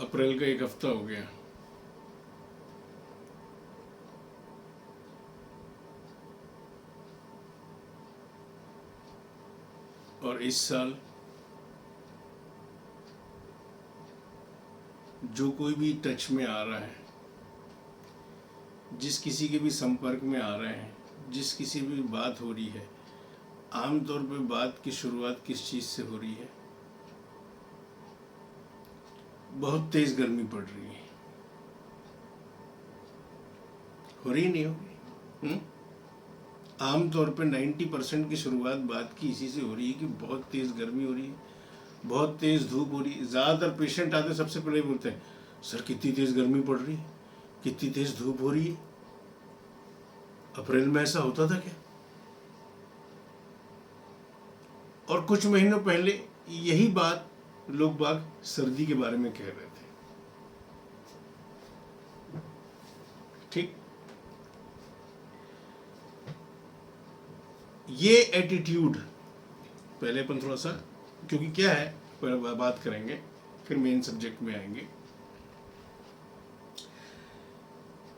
अप्रैल का 1 हफ्ता हो गया और इस साल जो कोई भी टच में आ रहा है, जिस किसी के भी संपर्क में आ रहे हैं, जिस किसी भी बात हो रही है, आमतौर पे बात की शुरुआत किस चीज़ से हो रही है? बहुत तेज गर्मी पड़ रही है। हो रही नहीं होगी? आमतौर पे 90% की शुरुआत बात की इसी से हो रही है कि बहुत तेज गर्मी हो रही है, बहुत तेज धूप हो रही है। ज़्यादातर पेशेंट आते सबसे पहले बोलते हैं, सर कितनी तेज गर्मी पड़ रही है, कितनी तेज धूप हो रही है। अप्रैल में ऐसा होता था क्या? और कुछ महीनों पहले यही बात लोग बाग सर्दी के बारे में कह रहे थे। ठीक, ये एटीट्यूड पहले अपन थोड़ा सा, क्योंकि क्या है, पहले बात करेंगे फिर मेन सब्जेक्ट में आएंगे,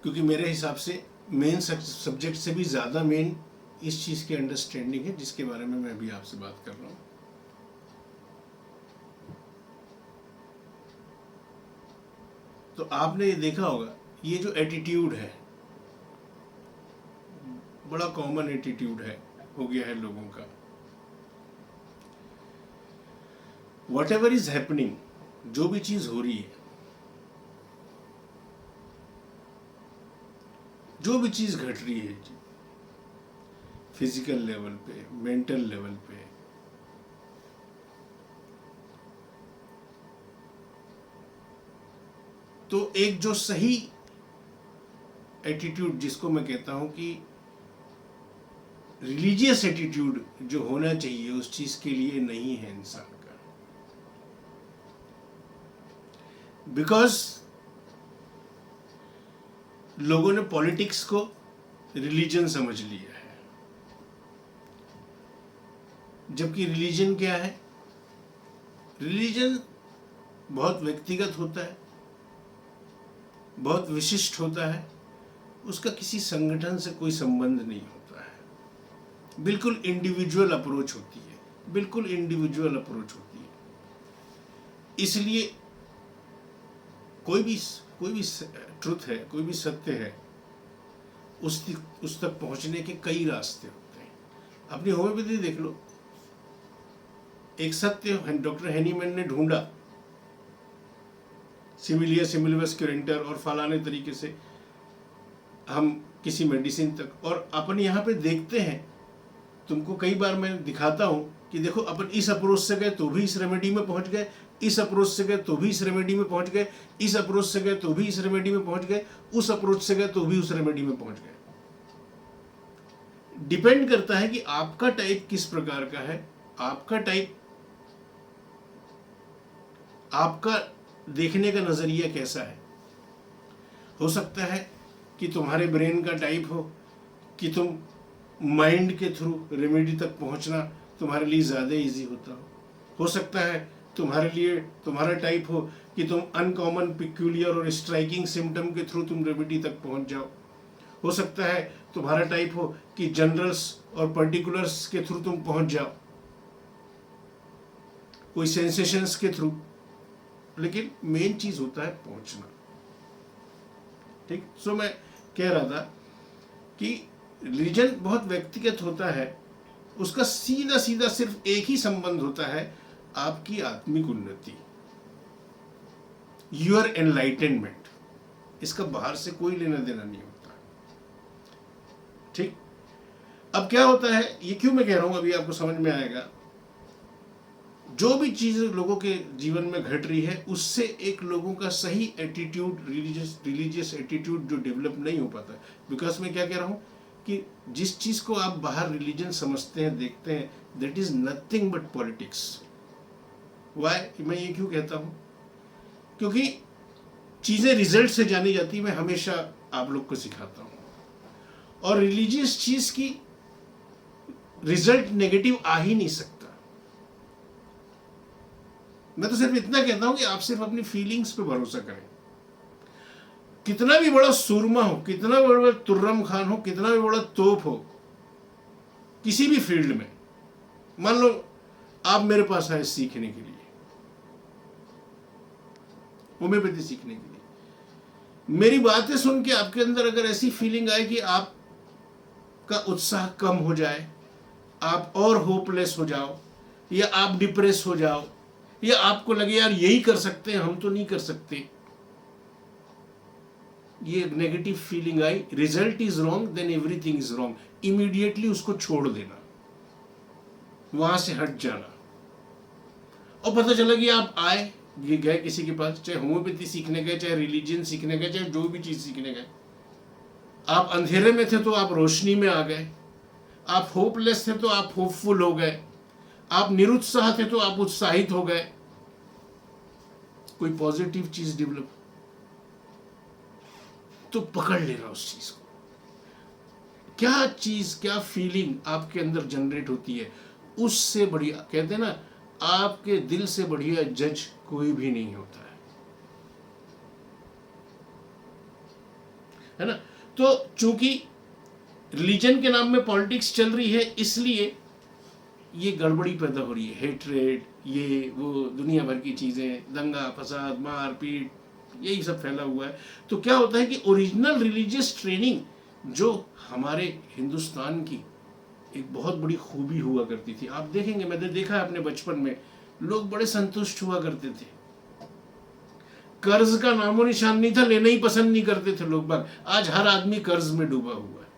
क्योंकि मेरे हिसाब से मेन सब्जेक्ट से भी ज़्यादा मेन इस चीज़ की अंडरस्टैंडिंग है जिसके बारे में मैं अभी आपसे बात कर रहा हूँ। तो आपने ये देखा होगा, ये जो एटीट्यूड है बड़ा कॉमन एटीट्यूड है, हो गया है लोगों का। वट एवर इज हैपनिंग, जो भी चीज हो रही है, जो भी चीज घट रही है, फिजिकल लेवल पे, मेंटल लेवल पे, तो एक जो सही एटीट्यूड, जिसको मैं कहता हूं कि रिलीजियस एटीट्यूड जो होना चाहिए, उस चीज के लिए नहीं है इंसान का। बिकॉज लोगों ने पॉलिटिक्स को रिलीजन समझ लिया है, जबकि रिलीजन क्या है? रिलीजन बहुत व्यक्तिगत होता है, बहुत विशिष्ट होता है, उसका किसी संगठन से कोई संबंध नहीं होता है, बिल्कुल इंडिविजुअल अप्रोच होती है, बिल्कुल इंडिविजुअल अप्रोच होती है। इसलिए कोई भी ट्रुथ है, कोई भी सत्य है, उस तक पहुंचने के कई रास्ते होते हैं। अपनी होम्योपैथी देख लो, एक सत्य डॉक्टर हेनीमैन ने ढूंढा, सिमिलिया सिमिलबस क्यूरेंटर और फलाने तरीके से हम किसी मेडिसिन तक, और अपन यहाँ पे देखते हैं, तुमको कई बार मैं दिखाता हूँ कि देखो अपन इस अप्रोच से गए तो भी इस रेमेडी में पहुंच गए, इस अप्रोच से गए तो भी इस रेमेडी में पहुंच गए, इस अप्रोच से गए तो भी इस रेमेडी में पहुंच गए, उस अप्रोच से गए तो भी उस रेमेडी में पहुंच गए। डिपेंड करता है कि आपका टाइप किस प्रकार का है, आपका टाइप, आपका देखने का नजरिया कैसा है। हो सकता है कि तुम्हारे ब्रेन का टाइप हो कि तुम माइंड के थ्रू रेमेडी तक पहुंचना तुम्हारे लिए ज़्यादा इजी होता हो सकता है तुम्हारे लिए, तुम्हारा टाइप हो कि तुम अनकॉमन, पिक्यूलियर और स्ट्राइकिंग सिम्टम के थ्रू तुम रेमेडी तक पहुंच जाओ। हो सकता है तुम्हारा टाइप हो कि जनरल्स और पर्टिकुलर्स के थ्रू तुम पहुंच जाओ, कोई सेंसेशंस के थ्रू, लेकिन मेन चीज होता है पहुंचना। ठीक, सो मैं कह रहा था कि रिलीजन बहुत व्यक्तिगत होता है, उसका सीधा सीधा सिर्फ एक ही संबंध होता है, आपकी आत्मिक उन्नति, योर एनलाइटनमेंट। इसका बाहर से कोई लेना देना नहीं होता। ठीक, अब क्या होता है, ये क्यों मैं कह रहा हूं, अभी आपको समझ में आएगा। जो भी चीज लोगों के जीवन में घट रही है, उससे एक लोगों का सही एटीट्यूड, रिलीजियस एटीट्यूड जो डेवलप नहीं हो पाता। बिकॉज मैं क्या कह रहा हूं कि जिस चीज को आप बाहर रिलीजन समझते हैं, देखते हैं, that is nothing but politics. Why, मैं ये क्यों कहता हूं? क्योंकि चीजें रिजल्ट से जानी जाती, मैं हमेशा आप लोग को सिखाता हूं, और रिलीजियस चीज की रिजल्ट नेगेटिव आ ही नहीं सकता। मैं तो सिर्फ इतना कहता हूं कि आप सिर्फ अपनी फीलिंग्स पे भरोसा करें। कितना भी बड़ा सूरमा हो, कितना भी बड़ा तुर्रम खान हो, कितना भी बड़ा तोप हो, किसी भी फील्ड में, मान लो आप मेरे पास आए सीखने के लिए, होम्योपैथी सीखने के लिए, मेरी बातें सुन के आपके अंदर अगर ऐसी फीलिंग आए कि आपका उत्साह कम हो जाए, आप और होपलेस हो जाओ, या आप डिप्रेस हो जाओ, या आपको लगे यार यही कर सकते हैं, हम तो नहीं कर सकते, ये नेगेटिव फीलिंग आई, result is wrong, then everything is wrong, immediately उसको छोड़ देना, वहां से हट जाना। और पता चला कि आप आए, ये गए किसी के पास, चाहे होम्योपैथी सीखने गए, चाहे रिलीजन सीखने गए, चाहे जो भी चीज सीखने गए, आप अंधेरे में थे तो आप रोशनी में आ गए, आप होपलेस थे तो आप होपफुल हो गए, आप निरुत्साह थे तो आप उत्साहित हो गए, कोई पॉजिटिव चीज डेवलप तो पकड़ लेना उस चीज को। क्या चीज, क्या फीलिंग आपके अंदर जनरेट होती है, उससे बढ़िया, कहते हैं ना, आपके दिल से बढ़िया जज कोई भी नहीं होता है ना। तो चूंकि रिलीजन के नाम में पॉलिटिक्स चल रही है, इसलिए ये गड़बड़ी पैदा हो रही है, हेट्रेड, ये वो दुनिया भर की चीजें, दंगा फसाद, मार पीट, यही सब फैला हुआ है। तो क्या होता है कि ओरिजिनल रिलीजियस ट्रेनिंग जो हमारे हिंदुस्तान की एक बहुत बड़ी खूबी हुआ करती थी, आप देखेंगे, मैंने देखा है अपने बचपन में, लोग बड़े संतुष्ट हुआ करते थे, कर्ज का नामो निशान नहीं था, लेना ही पसंद नहीं करते थे लोग बाग। आज हर आदमी कर्ज में डूबा हुआ है,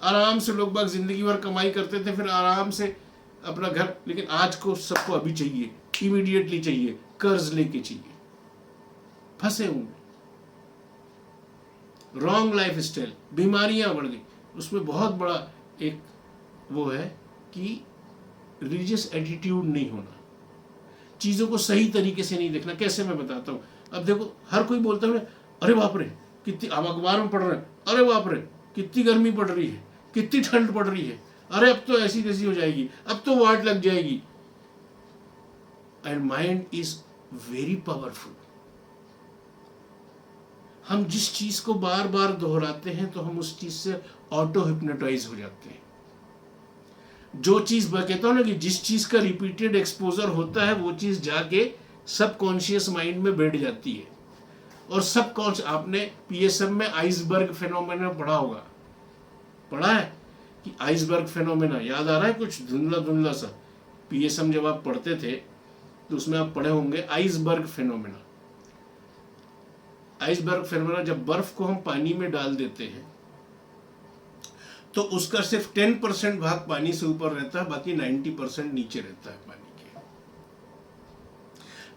आराम से लोग बाग जिंदगी भर कमाई करते थे, फिर आराम से अपना घर, लेकिन आज को सबको अभी चाहिए, इमीडिएटली चाहिए, कर्ज लेके चाहिए, फंसे हुए, रॉन्ग लाइफ स्टाइल, बीमारियां बढ़ गई। उसमें बहुत बड़ा एक वो है कि रिलीजियस एटीट्यूड नहीं होना, चीजों को सही तरीके से नहीं देखना। कैसे, मैं बताता हूँ। अब देखो, हर कोई बोलता है अरे बाप रे कितनी, आप अखबार में पढ़ रहे हैं, अरे बाप रे कितनी गर्मी पड़ रही है, कितनी ठंड पड़ रही है, अरे अब तो ऐसी तैसी हो जाएगी, अब तो वाट लग जाएगी। And mind is very powerful. हम जिस चीज को बार बार दोहराते हैं तो हम उस चीज से ऑटो हिप्नोटाइज हो जाते हैं। जो चीज मैं कहता हूं ना कि जिस चीज का रिपीटेड एक्सपोजर होता है, वो चीज जाके सबकॉन्शियस माइंड में बैठ जाती है। और सबकॉन्शियस, आपने पीएसएम में आइसबर्ग फेनोमेना पढ़ा होगा, पढ़ा है कि आइसबर्ग फेनोमेना, याद आ रहा है कुछ धुंधला धुंधला सा? पीएसएम जब आप पढ़ते थे तो उसमें आप पढ़े होंगे आइसबर्ग फेनोमेना। आइसबर्ग फेनोमेना, जब बर्फ को हम पानी में डाल देते हैं तो उसका सिर्फ 10% भाग पानी से ऊपर रहता है, बाकी 90% नीचे रहता है पानी के।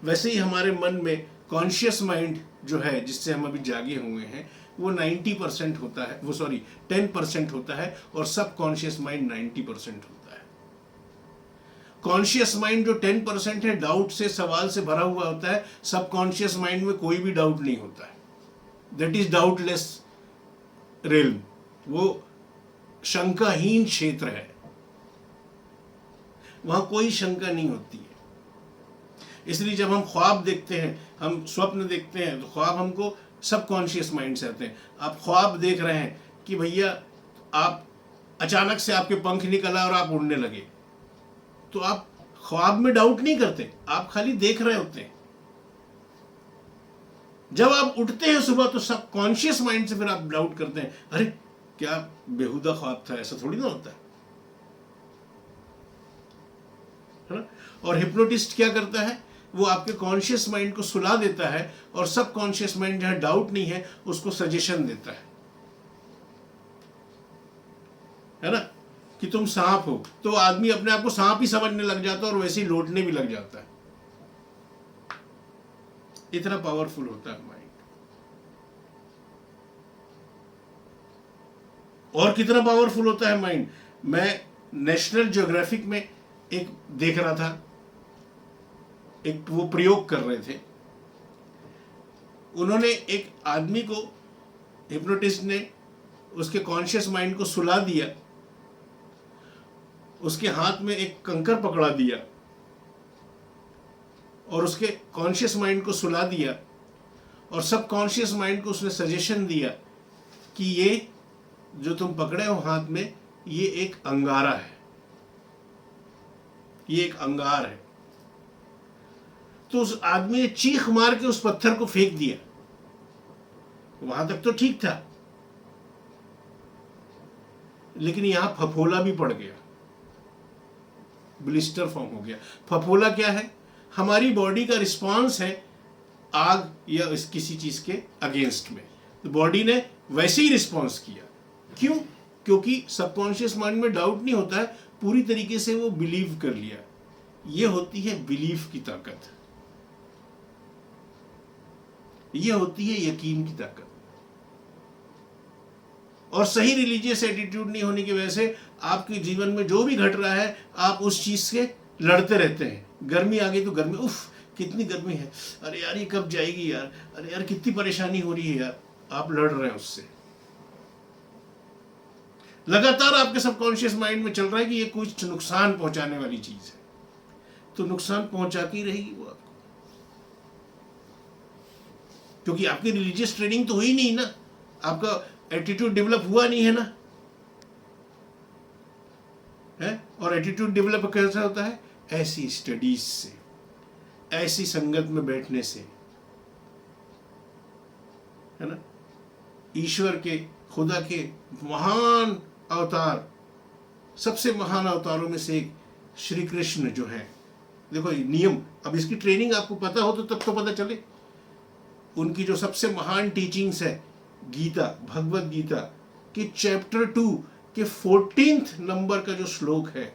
वैसे ही हमारे मन में कॉन्शियस माइंड जो है, जिससे हम अभी जागे हुए हैं, वो 90% होता है, वो सॉरी 10% होता है, और सब कॉन्शियस माइंड 90% होता है। कॉन्शियस माइंड जो 10% है, डाउट से, सवाल से भरा हुआ होता है। सब कॉन्शियस माइंड में कोई भी डाउट नहीं होता है, दैट इज डाउटलेस रेल्म, वो शंकाहीन क्षेत्र है, वहां कोई शंका नहीं होती है। इसलिए जब हम ख्वाब देखते हैं, हम स्वप्न देखते हैं, तो ख्वाब हमको सबकॉन्शियस माइंड से आते हैं। आप ख्वाब देख रहे हैं कि भैया आप अचानक से आपके पंख निकला और आप उड़ने लगे, तो आप ख्वाब में डाउट नहीं करते, आप खाली देख रहे होते हैं। जब आप उठते हैं सुबह तो सबकॉन्शियस माइंड से फिर आप डाउट करते हैं, अरे क्या बेहुदा ख्वाब था, ऐसा थोड़ी ना होता है ना। और हिप्नोटिस्ट क्या करता है, वो आपके कॉन्शियस माइंड को सुला देता है, और सब कॉन्शियस माइंड जहां डाउट नहीं है उसको सजेशन देता है ना, कि तुम सांप हो, तो आदमी अपने आप को सांप ही समझने लग जाता है और वैसे ही लौटने भी लग जाता है। इतना पावरफुल होता है माइंड। और कितना पावरफुल होता है माइंड, मैं नेशनल ज्योग्राफिक में एक देख रहा था, एक वो प्रयोग कर रहे थे, उन्होंने एक आदमी को, हिप्नोटिस्ट ने उसके कॉन्शियस माइंड को सुला दिया, उसके हाथ में एक कंकर पकड़ा दिया और उसके कॉन्शियस माइंड को सुला दिया और सब कॉन्शियस माइंड को उसने सजेशन दिया कि ये जो तुम पकड़े हो हाथ में, ये एक अंगारा है, ये एक अंगार है। तो उस आदमी ने चीख मार के उस पत्थर को फेंक दिया। वहां तक तो ठीक था, लेकिन यहां फफोला भी पड़ गया, ब्लिस्टर फॉर्म हो गया। फफोला क्या है? हमारी बॉडी का रिस्पांस है आग या किसी चीज के अगेंस्ट में। तो बॉडी ने वैसे ही रिस्पांस किया। क्यों? क्योंकि सबकॉन्शियस माइंड में डाउट नहीं होता है, पूरी तरीके से वो बिलीव कर लिया। ये होती है बिलीफ की ताकत, ये होती है यकीन की ताकत। और सही रिलीजियस एटीट्यूड नहीं होने की वजह से आपके जीवन में जो भी घट रहा है, आप उस चीज से लड़ते रहते हैं। गर्मी आ गई तो गर्मी, उफ कितनी गर्मी है, अरे यार ये कब जाएगी यार, अरे यार कितनी परेशानी हो रही है यार, आप लड़ रहे हैं उससे। लगातार आपके सबकॉन्शियस माइंड में चल रहा है कि ये कुछ नुकसान पहुंचाने वाली चीज है, तो नुकसान पहुंचाती रहेगी वो आपको, क्योंकि आपकी रिलीजियस ट्रेनिंग तो हुई नहीं ना, आपका एटीट्यूड डेवलप हुआ नहीं है ना, है? और एटीट्यूड डेवलप कैसे होता है? ऐसी स्टडीज से, ऐसी संगत में बैठने से, है ना। ईश्वर के, खुदा के महान अवतार, सबसे महान अवतारों में से एक श्री कृष्ण जो है, देखो ये नियम, अब इसकी ट्रेनिंग आपको पता हो तो तब तो पता चले। उनकी जो सबसे महान टीचिंग्स है, गीता, भगवत गीता के चैप्टर 2 के 14th नंबर का जो श्लोक है,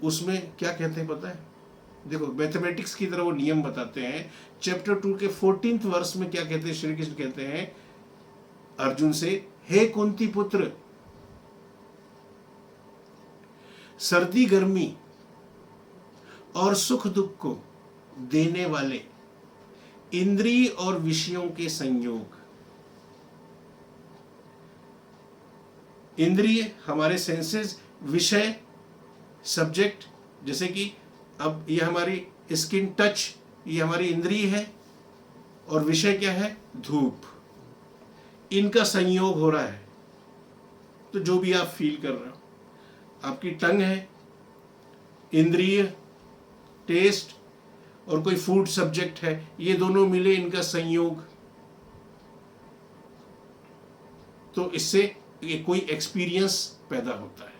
उसमें क्या कहते हैं पता है? देखो मैथमेटिक्स की तरह वो नियम बताते हैं। चैप्टर 2 के 14th वर्ष में क्या कहते हैं? श्री कृष्ण कहते हैं अर्जुन से, हे कुंती पुत्र, सर्दी गर्मी और सुख दुख को देने वाले इंद्रिय और विषयों के संयोग। इंद्रिय हमारे सेंसेस, विषय सब्जेक्ट, जैसे कि अब ये हमारी स्किन टच, ये हमारी इंद्रिय है, और विषय क्या है? धूप। इनका संयोग हो रहा है तो जो भी आप फील कर रहे हो, आपकी टंग है इंद्रिय, टेस्ट, और कोई फूड सब्जेक्ट है, ये दोनों मिले, इनका संयोग, तो इससे ये कोई एक्सपीरियंस पैदा होता है।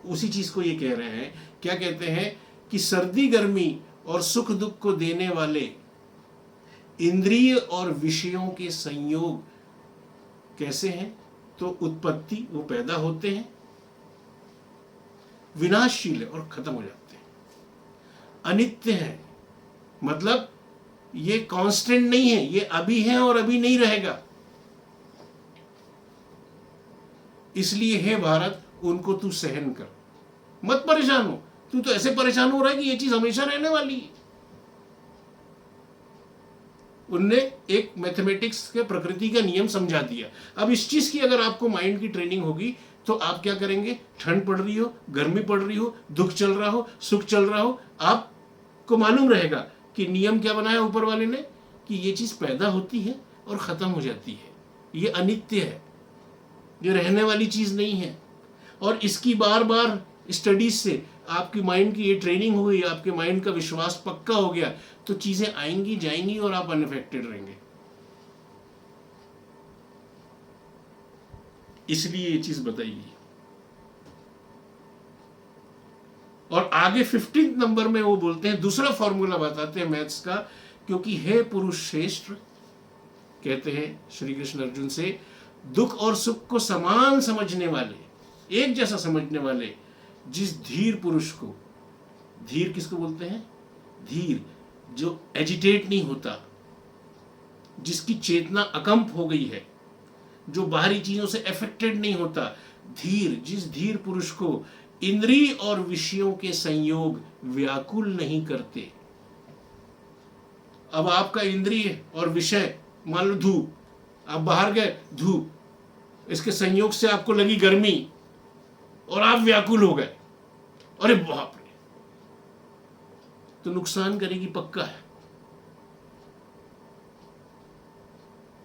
उसी चीज को ये कह रहे हैं। क्या कहते हैं? कि सर्दी गर्मी और सुख दुख को देने वाले इंद्रिय और विषयों के संयोग कैसे हैं? तो उत्पत्ति, वो पैदा होते हैं, विनाशशील है और खत्म हो जाते हैं, अनित्य है, मतलब ये कांस्टेंट नहीं है, ये अभी है और अभी नहीं रहेगा। इसलिए हे भारत, उनको तू सहन कर, मत परेशान हो। तू तो ऐसे परेशान हो रहा है कि ये चीज हमेशा रहने वाली है। उनने एक मैथमेटिक्स के प्रकृति का नियम समझा दिया। अब इस चीज की अगर आपको माइंड की ट्रेनिंग होगी तो आप क्या करेंगे? ठंड पड़ रही हो, गर्मी पड़ रही हो, दुख चल रहा हो, सुख चल रहा हो, आपको मालूम रहेगा कि नियम क्या बनाया ऊपर वाले ने, कि ये चीज पैदा होती है और खत्म हो जाती है, ये अनित्य है, ये रहने वाली चीज नहीं है। और इसकी बार बार स्टडीज से आपकी माइंड की ये ट्रेनिंग हुई, आपके माइंड का विश्वास पक्का हो गया, तो चीजें आएंगी जाएंगी और आप अनअफेक्टेड रहेंगे। इसलिए ये चीज बताइए। और आगे 15th नंबर में वो बोलते हैं, दूसरा फॉर्मूला बताते हैं मैथ्स का, क्योंकि हे पुरुष श्रेष्ठ, कहते हैं श्री कृष्ण अर्जुन से, दुख और सुख को समान समझने वाले, एक जैसा समझने वाले जिस धीर पुरुष को, धीर किसको बोलते हैं? धीर, जो एजिटेट नहीं होता, जिसकी चेतना अकंप हो गई है, जो बाहरी चीजों से अफेक्टेड नहीं होता, धीर, जिस धीर पुरुष को इंद्रिय और विषयों के संयोग व्याकुल नहीं करते। अब आपका इंद्रिय और विषय, मान लो धूप, आप बाहर गए, धूप, इसके संयोग से आपको लगी गर्मी, और आप व्याकुल हो गए, अरे बाप रे, तो नुकसान करेगी पक्का है।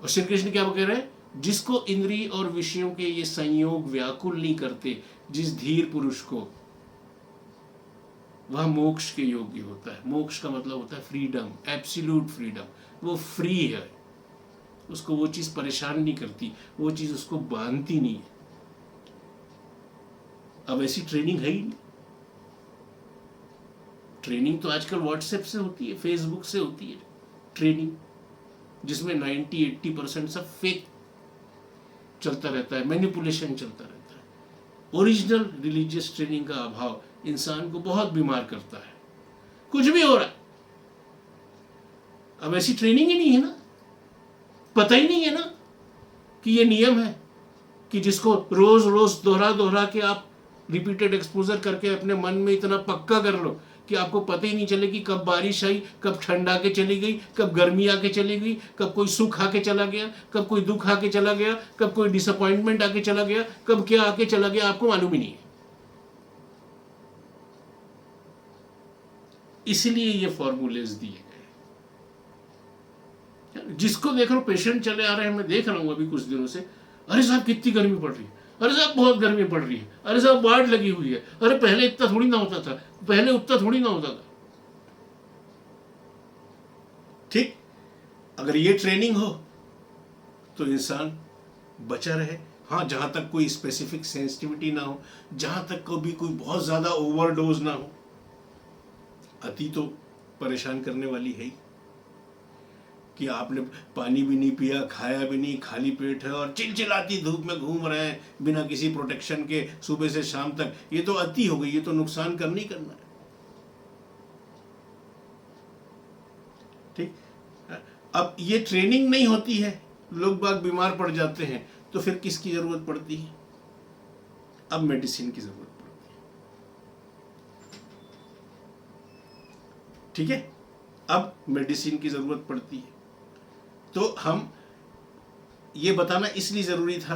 और श्री कृष्ण क्या कह रहे हैं, जिसको इंद्रिय और विषयों के ये संयोग व्याकुल नहीं करते, जिस धीर पुरुष को, वह मोक्ष के योग्य होता है। मोक्ष का मतलब होता है फ्रीडम, एब्सोल्यूट फ्रीडम। वो फ्री है, उसको वो चीज परेशान नहीं करती, वो चीज उसको बांधती नहीं है। अब ऐसी ट्रेनिंग है ही नहीं। ट्रेनिंग तो आजकल व्हाट्सएप से होती है, फेसबुक से होती है ट्रेनिंग, जिसमें 90-80% सब फेक चलता रहता है, मैनिपुलेशन चलता रहता है। ओरिजिनल रिलीजियस ट्रेनिंग का अभाव इंसान को बहुत बीमार करता है। कुछ भी हो रहा है, अब ऐसी ट्रेनिंग ही नहीं है ना, पता ही नहीं है ना कि ये नियम है कि जिसको रोज रोज दोहरा दोहरा के आप रिपीटेड एक्सपोजर करके अपने मन में इतना पक्का कर लो कि आपको पता ही नहीं चले कि कब बारिश आई, कब ठंड आके चली गई, कब गर्मी आके चली गई, कब कोई सुख आके चला गया, कब कोई दुख आके चला गया, कब कोई डिसअपॉइंटमेंट आके चला गया, कब क्या आके चला गया, आपको मालूम ही नहीं है। इसलिए ये फॉर्मूलेज दिए गए। जिसको देख रहा हूं पेशेंट चले आ रहे हैं, मैं देख रहा हूं अभी कुछ दिनों से, अरे साहब कितनी गर्मी पड़ रही है, अरे साहब बहुत गर्मी पड़ रही है, अरे साहब बाढ़ लगी हुई है, अरे पहले इतना थोड़ी ना होता था, पहले उतना थोड़ी ना होता था। ठीक, अगर ये ट्रेनिंग हो तो इंसान बचा रहे। हाँ, जहां तक कोई स्पेसिफिक सेंसिटिविटी ना हो, जहां तक कभी कोई बहुत ज्यादा ओवरडोज ना हो। अति तो परेशान करने वाली है ही, कि आपने पानी भी नहीं पिया, खाया भी नहीं, खाली पेट है और चिलचिलाती धूप में घूम रहे हैं बिना किसी प्रोटेक्शन के सुबह से शाम तक। ये तो अति हो गई, ये तो नुकसान करना ही करना है। ठीक, अब ये ट्रेनिंग नहीं होती है, लोग बाग बीमार पड़ जाते हैं, तो फिर किसकी जरूरत पड़ती है? अब मेडिसिन की जरूरत पड़ती है। ठीक है, अब मेडिसिन की जरूरत पड़ती है। तो हम ये बताना इसलिए जरूरी था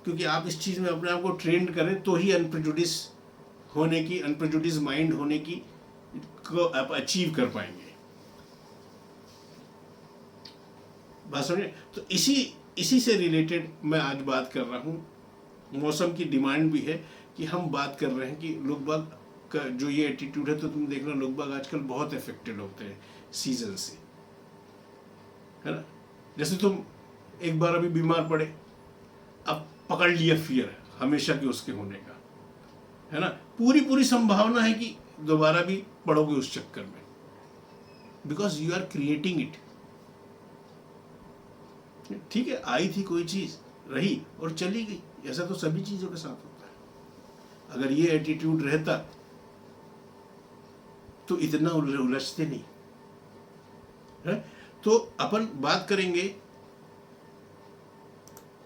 क्योंकि आप इस चीज में अपने आप को ट्रेंड करें तो ही अनप्रेजुडिस होने की, अनप्रेजुडिस माइंड होने की को आप अचीव कर पाएंगे। बात समझे? तो इसी से रिलेटेड मैं आज बात कर रहा हूँ। मौसम की डिमांड भी है कि हम बात कर रहे हैं कि लोग बाग का जो ये एटीट्यूड है, तो तुम देखना लोग बाग आजकल बहुत अफेक्टेड होते हैं सीजन से, है ना। जैसे तुम एक बार अभी बीमार पड़े, अब पकड़ लिया फियर हमेशा के उसके होने का, है ना। पूरी संभावना है कि दोबारा भी पड़ोगे उस चक्कर में, because you are creating it. ठीक है, आई थी कोई चीज, रही और चली गई, ऐसा तो सभी चीजों के साथ होता है। अगर ये एटीट्यूड रहता तो इतना उलझते नहीं है। तो अपन बात करेंगे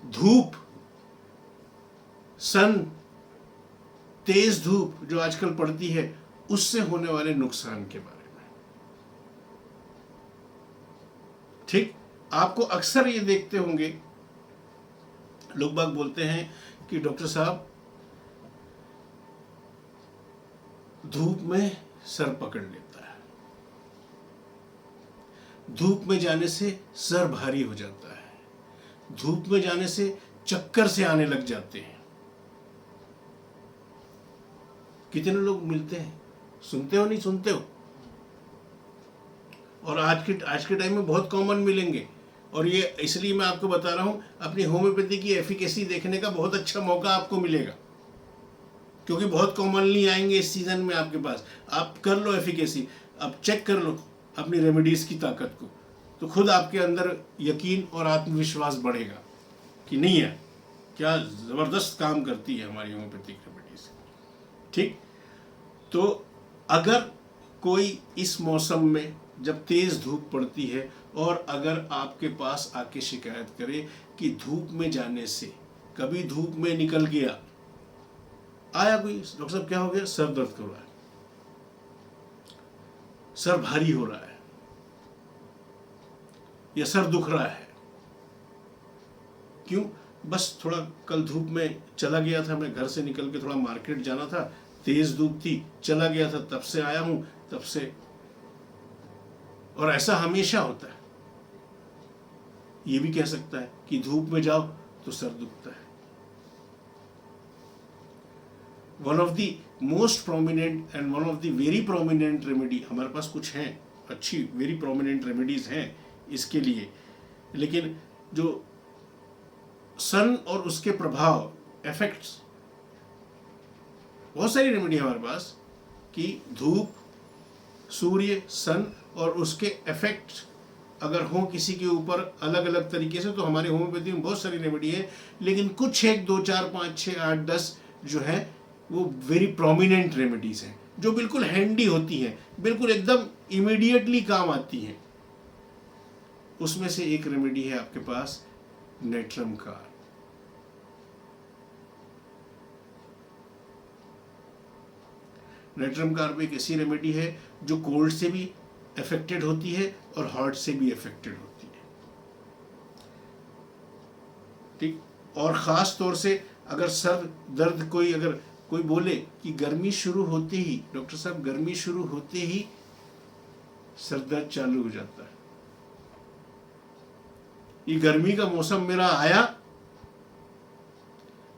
धूप, सन, तेज धूप जो आजकल पड़ती है, उससे होने वाले नुकसान के बारे में। ठीक, आपको अक्सर ये देखते होंगे, लोग बाग बोलते हैं कि डॉक्टर साहब धूप में सर पकड़ लेता है, धूप में जाने से सर भारी हो जाता है, धूप में जाने से चक्कर से आने लग जाते हैं। कितने लोग मिलते हैं, सुनते हो नहीं सुनते हो? और आज के टाइम में बहुत कॉमन मिलेंगे। और ये इसलिए मैं आपको बता रहा हूं, अपनी होम्योपैथी की एफिकेसी देखने का बहुत अच्छा मौका आपको मिलेगा, क्योंकि बहुत कॉमनली आएंगे इस सीजन में आपके पास। आप कर लो एफिकेसी, आप चेक कर लो अपनी रेमेडीज की ताकत को, तो खुद आपके अंदर यकीन और आत्मविश्वास बढ़ेगा कि नहीं है, क्या ज़बरदस्त काम करती है हमारी होम्योपैथिक रेमेडीज। ठीक, तो अगर कोई इस मौसम में जब तेज धूप पड़ती है और अगर आपके पास आके शिकायत करे कि धूप में जाने से, कभी धूप में निकल गया, आया कोई, डॉक्टर साहब क्या हो गया, सर दर्द कर रहा है, सर भारी हो रहा है, या सर दुख रहा है, क्यों? बस थोड़ा कल धूप में चला गया था, मैं घर से निकल के थोड़ा मार्केट जाना था, तेज धूप थी, चला गया था, तब से आया हूं, तब से। और ऐसा हमेशा होता है। ये भी कह सकता है कि धूप में जाओ तो सर दुखता है। One of the most prominent and one of the very prominent remedy, हमारे पास कुछ हैं अच्छी वेरी प्रोमिनेंट रेमेडीज हैं इसके लिए, लेकिन जो सन और उसके प्रभाव इफेक्ट्स, बहुत सारी रेमेडी हमारे पास कि धूप, सूर्य, सन और उसके इफेक्ट अगर हो किसी के ऊपर अलग अलग तरीके से, तो हमारे होम्योपैथी में बहुत सारी रेमेडी है, लेकिन कुछ 1 2 4 5 6 8 10 जो है वो वेरी प्रोमिनेंट रेमेडीज हैं, जो बिल्कुल हैंडी होती हैं, बिल्कुल एकदम इमीडिएटली काम आती हैं। उसमें से एक रेमेडी है आपके पास नेट्रम कार्ब। नेट्रम कार्ब एक ऐसी रेमेडी है जो कोल्ड से भी अफेक्टेड होती है और हार्ट से भी अफेक्टेड होती है, ठीक। और ख़ास तौर से अगर सर दर्द, अगर कोई बोले कि गर्मी शुरू होते ही, डॉक्टर साहब गर्मी शुरू होते ही सर दर्द चालू हो जाता है, ये गर्मी का मौसम मेरा आया,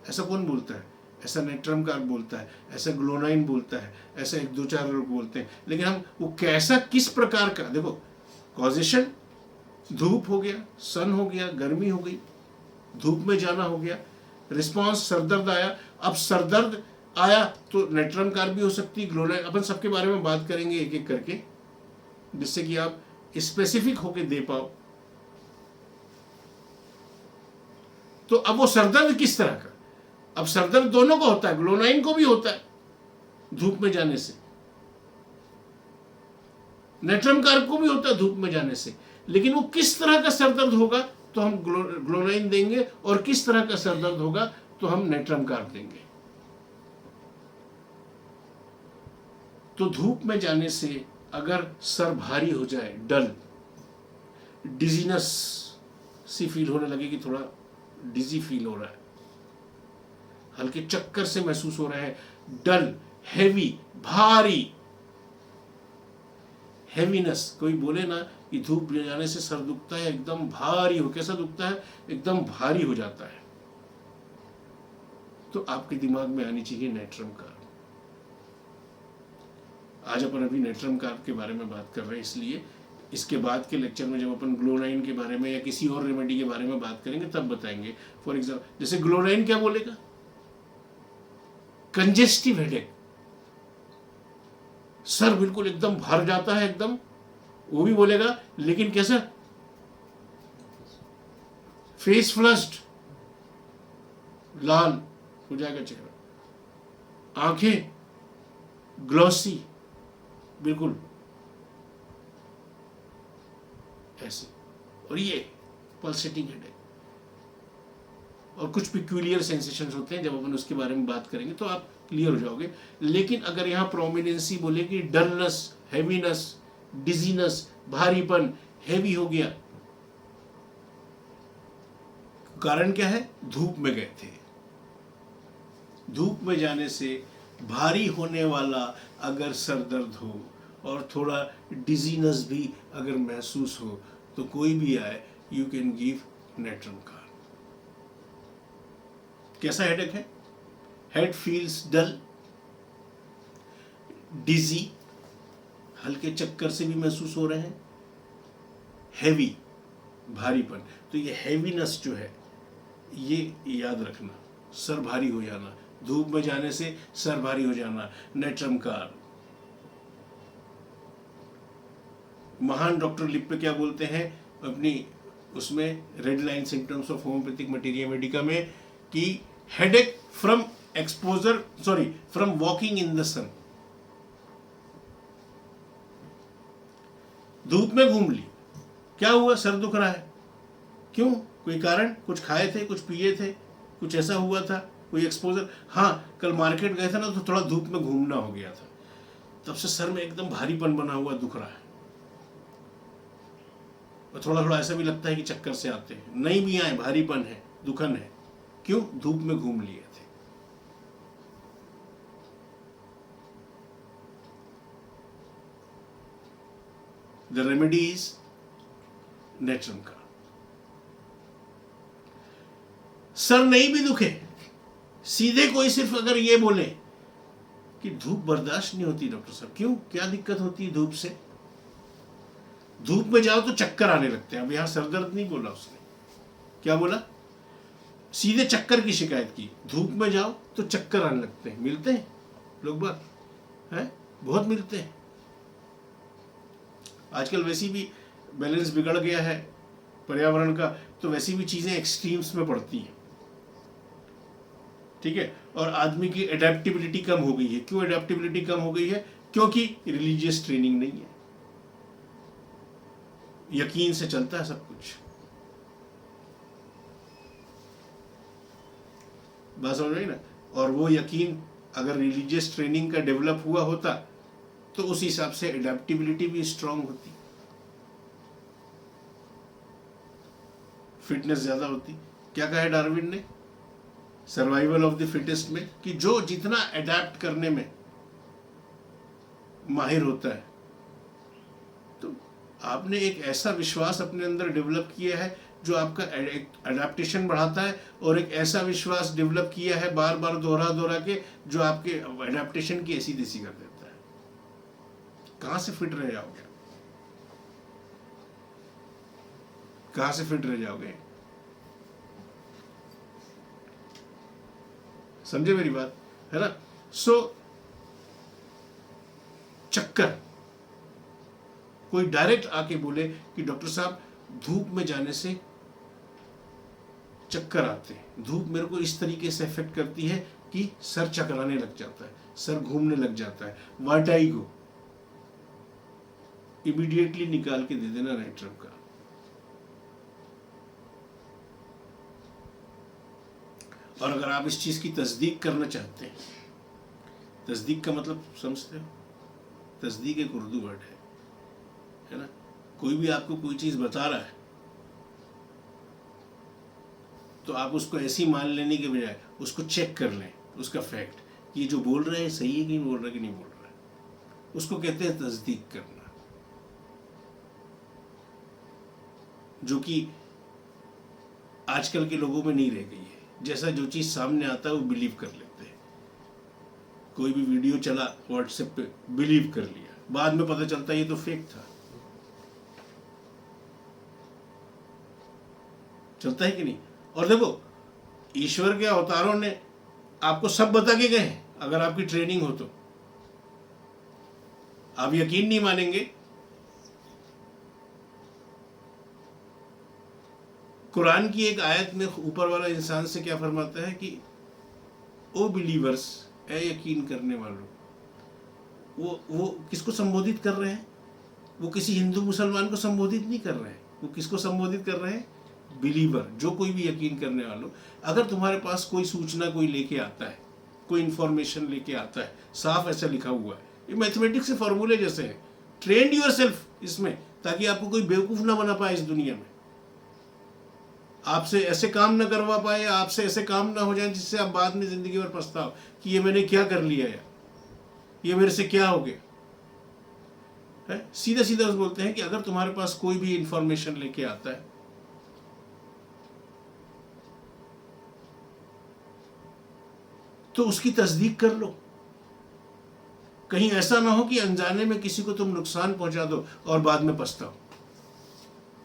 ऐसा कौन बोलता है? ऐसा नेट्रम कार्ब बोलता है, ऐसा ग्लोनाइन बोलता है, ऐसा 1 2 4 लोग बोलते हैं। लेकिन हम वो कैसा, किस प्रकार का, देखो कॉजेशन धूप हो गया, सन हो गया, गर्मी हो गई, धूप में जाना हो गया, रिस्पॉन्स सरदर्द आया। अब सरदर्द आया तो नेट्रम कार्ब भी हो सकती है, ग्लोनाइन, अपन सबके बारे में बात करेंगे एक एक करके, जिससे कि आप स्पेसिफिक होके दे पाओ। तो अब वो सरदर्द किस तरह का, अब सरदर्द दोनों को होता है, ग्लोनाइन को भी होता है धूप में जाने से, नेट्रम कार्ब को भी होता है धूप में जाने से, लेकिन वो किस तरह का सरदर्द होगा तो हम ग्लोनाइन देंगे, और किस तरह का सरदर्द होगा तो हम नेट्रम कार्ब देंगे। तो धूप में जाने से अगर सर भारी हो जाए, डल, डिजीनेस सी फील होने लगे कि थोड़ा डिजी फील हो रहा है, हल्के चक्कर से महसूस हो रहे हैं, डल, हेवी, भारी, हेवीनेस, कोई बोले ना कि धूप ले जाने से सर दुखता है, एकदम भारी हो, कैसा दुखता है, एकदम भारी हो जाता है, तो आपके दिमाग में आनी चाहिए नेट्रम कार्ब। आज अपन अभी नेट्रम कार्ब के बारे में बात कर रहे हैं, इसलिए इसके बाद के लेक्चर में जब अपन ग्लोनाइन के बारे में या किसी और रेमेडी के बारे में बात करेंगे तब बताएंगे। फॉर एग्जाम्पल जैसे ग्लोनाइन क्या बोलेगा, कंजेस्टिव हेडेक, सर बिल्कुल एकदम भर जाता है एकदम, वो भी बोलेगा, लेकिन कैसा, फेस फ्लश्ड, लाल हो जाएगा चेहरा, आंखें ग्लॉसी, बिल्कुल ऐसे, और ये पल्सेटिंग हेडेक, और कुछ पिक्यूलियर सेंसेशंस होते हैं, जब अपन उसके बारे में बात करेंगे तो आप क्लियर हो जाओगे। लेकिन अगर यहाँ प्रोमिनेंसी बोले कि डलनेस, हैवीनेस, डिजीनेस, भारीपन, हैवी हो गया, कारण क्या है, धूप में गए थे, धूप में जाने से भारी होने वाला अगर सर दर्द हो और थोड़ा डिजीनेस भी अगर महसूस हो, तो कोई भी आए, you can give natrum carb. कैसा हेडेक है, हेड फील्स डल, डिजी, हल्के चक्कर से भी महसूस हो रहे हैं, हैवी, भारीपन। तो ये हैवीनेस जो है, ये याद रखना, सर भारी हो जाना, धूप में जाने से सर भारी हो जाना, नेट्रम कार्ब। महान डॉक्टर लिप्पे क्या बोलते हैं अपनी उसमें red line symptoms of homeopathic materia medica में, कि headache from exposure, from walking in the sun, धूप में घूम ली, क्या हुआ, सर दुख रहा है, क्यों, कोई कारण, कुछ खाए थे, कुछ पिए थे, कुछ ऐसा हुआ था, कोई एक्सपोजर, हाँ कल मार्केट गए थे ना तो थोड़ा धूप में घूमना हो गया था, तब से सर में एकदम भारीपन बना हुआ दुख रहा है, और थोड़ा थोड़ा ऐसा भी लगता है कि चक्कर से आते हैं, नहीं भी आए, भारीपन है, दुखन है, क्यों? धूप में घूम लिए थे। द रेमेडी इज नेचुरल का। सर नहीं भी दुखे, सीधे कोई सिर्फ अगर ये बोले कि धूप बर्दाश्त नहीं होती डॉक्टर साहब, क्यों, क्या दिक्कत होती है धूप से? धूप में जाओ तो चक्कर आने लगते हैं। अब यहां सरदर्द नहीं बोला उसने, क्या बोला? सीधे चक्कर की शिकायत की। धूप में जाओ तो चक्कर आने लगते हैं। मिलते हैं लोग बात है, बहुत मिलते हैं। आजकल वैसी भी बैलेंस बिगड़ गया है पर्यावरण का, तो वैसी भी चीजें एक्सट्रीम्स में पड़ती हैं, ठीक है। और आदमी की एडेप्टिबिलिटी कम हो गई है। क्यों एडेप्टिबिलिटी कम हो गई है? क्योंकि रिलीजियस ट्रेनिंग नहीं है, यकीन से चलता है सब कुछ। बात समझ रही ना? और वो यकीन अगर रिलीजियस ट्रेनिंग का डेवलप हुआ होता तो उस हिसाब से एडेप्टिबिलिटी भी स्ट्रांग होती, फिटनेस ज्यादा होती। क्या कहा है डार्विन ने सर्वाइवल ऑफ द फिटेस्ट में, कि जो जितना अडेप्ट करने में माहिर होता है, तो आपने एक ऐसा विश्वास अपने अंदर डेवलप किया है जो आपका अडेप्टेशन बढ़ाता है, और एक ऐसा विश्वास डेवलप किया है बार बार दोहरा दोहरा के जो आपके अडेप्टेशन की ऐसी तैसी कर देता है। कहां से फिट रह जाओगे? कहां से फिट रह जाओगे? समझे मेरी बात, है ना? सो चक्कर, कोई डायरेक्ट आके बोले कि डॉक्टर साहब धूप में जाने से चक्कर आते हैं, धूप मेरे को इस तरीके से इफेक्ट करती है कि सर चकराने लग जाता है, सर घूमने लग जाता है, वर्टाइगो, इमीडिएटली निकाल के दे देना नाइट्रम का। और अगर आप इस चीज की तस्दीक करना चाहते हैं, तस्दीक का मतलब समझते हो? तस्दीक एक उर्दू वर्ड है ना? कोई भी आपको कोई चीज बता रहा है तो आप उसको ऐसी मान लेने के बजाय उसको चेक कर लें, उसका फैक्ट, कि ये जो बोल रहे हैं सही है कि नहीं बोल रहा, कि नहीं बोल रहा है, उसको कहते हैं तस्दीक करना, जो कि आजकल के लोगों में नहीं रह गई है। जैसा जो चीज सामने आता है वो बिलीव कर लेते हैं। कोई भी वीडियो चला व्हाट्सएप पे, बिलीव कर लिया, बाद में पता चलता है ये तो फेक था। चलता है कि नहीं? और देखो, ईश्वर के अवतारों ने आपको सब बता के गए हैं, अगर आपकी ट्रेनिंग हो तो। आप यकीन नहीं मानेंगे, कुरान की एक आयत में ऊपर वाला इंसान से क्या फरमाता है कि ओ बिलीवर्स, ए यकीन करने वालों। वो किसको संबोधित कर रहे हैं? वो किसी हिंदू मुसलमान को संबोधित नहीं कर रहे हैं, वो किसको संबोधित कर रहे हैं? बिलीवर, जो कोई भी यकीन करने वालों। अगर तुम्हारे पास कोई सूचना कोई लेके आता है, कोई इंफॉर्मेशन लेके आता है, साफ ऐसा लिखा हुआ है, ये मैथमेटिक्स के फॉर्मूले जैसे है, ट्रेंड योरसेल्फ इसमें, ताकि आपको कोई बेवकूफ ना बना पाए इस दुनिया में, आपसे ऐसे काम ना करवा पाए, आपसे ऐसे काम ना हो जाए जिससे आप बाद में जिंदगी भर पछताओ कि ये मैंने क्या कर लिया यार, ये मेरे से क्या हो गया है। सीधा सीधा बोलते हैं कि अगर तुम्हारे पास कोई भी इंफॉर्मेशन लेके आता है तो उसकी तस्दीक कर लो। कहीं ऐसा ना हो कि अनजाने में किसी को तुम नुकसान पहुंचा दो और बाद में पछताओ।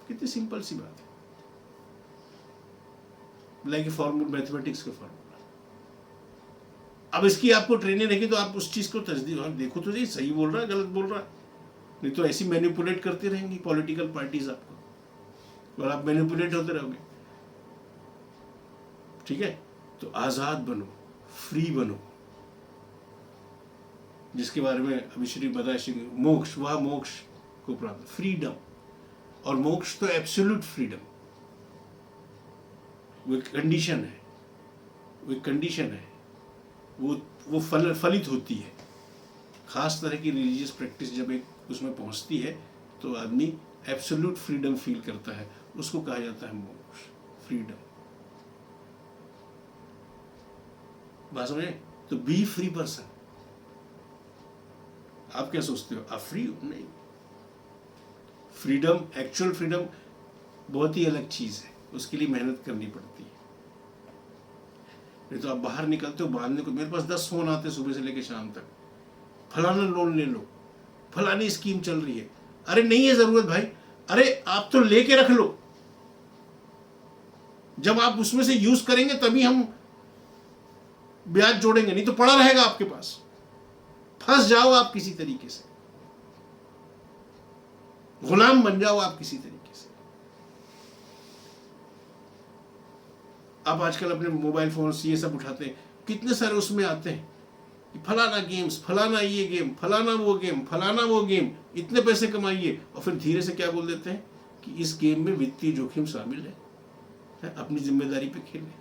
कितनी सिंपल सी बात है, लाइक फॉर्मूला, मैथमेटिक्स का फॉर्मूला। अब इसकी आपको ट्रेनिंग रहेगी तो आप उस चीज को तस्दीक, देखो तो जी सही बोल रहा है गलत बोल रहा है, नहीं तो ऐसी मैनिपुलेट करती रहेंगी पॉलिटिकल पार्टीज आपको, और आप मैनिपुलेट होते रहोगे। ठीक है, तो आजाद बनो, फ्री बनो, जिसके बारे में अभी श्री बताया, मोक्ष, वह मोक्ष को प्राप्त, फ्रीडम। और मोक्ष तो एब्सोल्यूट फ्रीडम, वो एक कंडीशन है, वो एक कंडीशन है, वो फलित होती है। खास तरह की रिलीजियस प्रैक्टिस जब एक उसमें पहुंचती है तो आदमी एब्सोल्यूट फ्रीडम फील करता है, उसको कहा जाता है मोक्ष, फ्रीडम। बात समझे? तो बी फ्री पर्सन। आप क्या सोचते हो, आप फ्री हो? नहीं। फ्रीडम, एक्चुअल फ्रीडम बहुत ही अलग चीज है, उसके लिए मेहनत करनी पड़ती है। नहीं तो आप बाहर निकलते हो बांधने को, मेरे पास 10 फोन आते सुबह से लेकर शाम तक, फलाना लोन ले लो, फलानी स्कीम चल रही है। अरे नहीं है जरूरत भाई, अरे आप तो लेके रख लो, जब आप उसमें से यूज करेंगे तभी हम ब्याज जोड़ेंगे, नहीं तो पड़ा रहेगा आपके पास। फंस जाओ आप किसी तरीके से, गुलाम बन जाओ आप किसी तरीके से। आप आजकल अपने मोबाइल फोन से ये सब उठाते हैं, कितने सारे उसमें आते हैं कि फलाना गेम्स, फलाना ये गेम, फलाना वो गेम, फलाना वो गेम, इतने पैसे कमाइए, और फिर धीरे से क्या बोल देते हैं कि इस गेम में वित्तीय जोखिम शामिल है, अपनी जिम्मेदारी पे खेलें।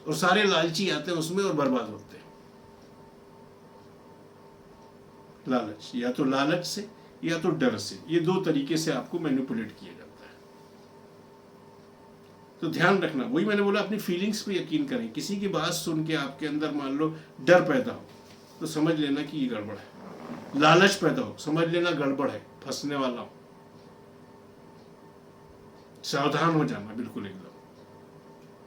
और सारे लालची आते हैं उसमें और बर्बाद होते हैं। लालच, या तो लालच से या तो डर से, ये दो तरीके से आपको मैनिपुलेट किया जाता है। तो ध्यान रखना, वही मैंने बोला, अपनी फीलिंग्स पे यकीन करें। किसी की बात सुन के आपके अंदर मान लो डर पैदा हो तो समझ लेना कि ये गड़बड़ है। लालच पैदा हो, समझ लेना गड़बड़ है, फंसने वाला हो। सावधान हो जाना बिल्कुल एकदम,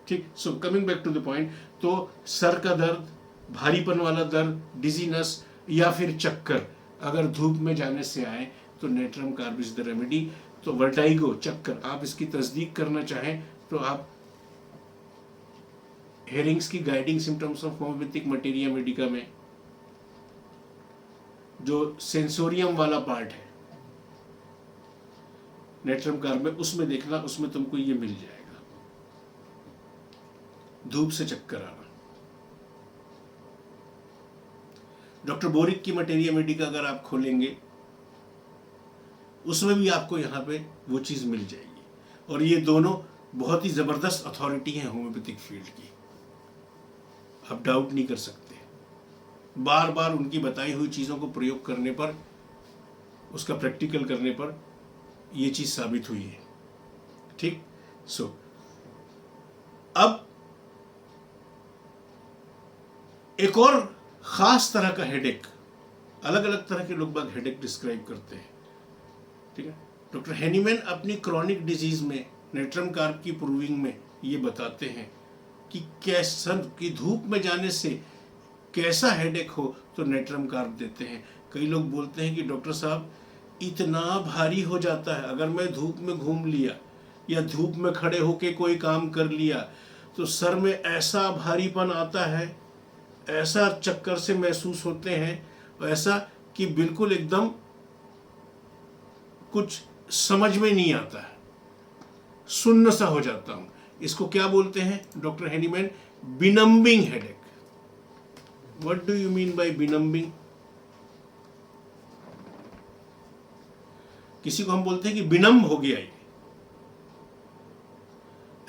ठीक। So coming back to the point, तो सर का दर्द, भारीपन वाला दर्द, डिजीनेस या फिर चक्कर अगर धूप में जाने से आए तो natrum carb is the remedy. तो वर्टाइगो, चक्कर, आप इसकी तस्दीक करना चाहें तो आप हेरिंग्स की guiding symptoms of homeopathic materia medica में जो सेंसोरियम वाला पार्ट है नेट्रम कार्ब में, उसमें देखना, उसमें तुमको ये मिल जाएगा। धूप से चक्कर आना, डॉक्टर बोरिक की मटेरिया मेडिका अगर आप खोलेंगे उसमें भी आपको यहाँ पे वो चीज मिल जाएगी। और ये दोनों बहुत ही जबरदस्त अथॉरिटी हैं होम्योपैथिक फील्ड की, आप डाउट नहीं कर सकते। बार बार उनकी बताई हुई चीजों को प्रयोग करने पर, उसका प्रैक्टिकल करने पर ये चीज साबित हुई है, ठीक। सो अब एक और खास तरह का हेडेक, अलग अलग तरह के लोग बाग हेडेक डिस्क्राइब करते हैं, ठीक है। डॉक्टर हेनीमैन अपनी क्रॉनिक डिजीज में नेट्रम कार्ब की प्रूविंग में ये बताते हैं कि कैसा, कि धूप में जाने से कैसा हेडेक हो तो नेट्रम कार्ब देते हैं। कई लोग बोलते हैं कि डॉक्टर साहब इतना भारी हो जाता है, अगर मैं धूप में घूम लिया या धूप में खड़े होके कोई काम कर लिया तो सर में ऐसा भारीपन आता है, ऐसा चक्कर से महसूस होते हैं, ऐसा कि बिल्कुल एकदम कुछ समझ में नहीं आता है, सुन्न सा हो जाता हूं। इसको क्या बोलते हैं doctor Hahnemann? Benumbing headache. What do you mean by benumbing? किसी को हम बोलते हैं कि बिनम्ब हो गया, ये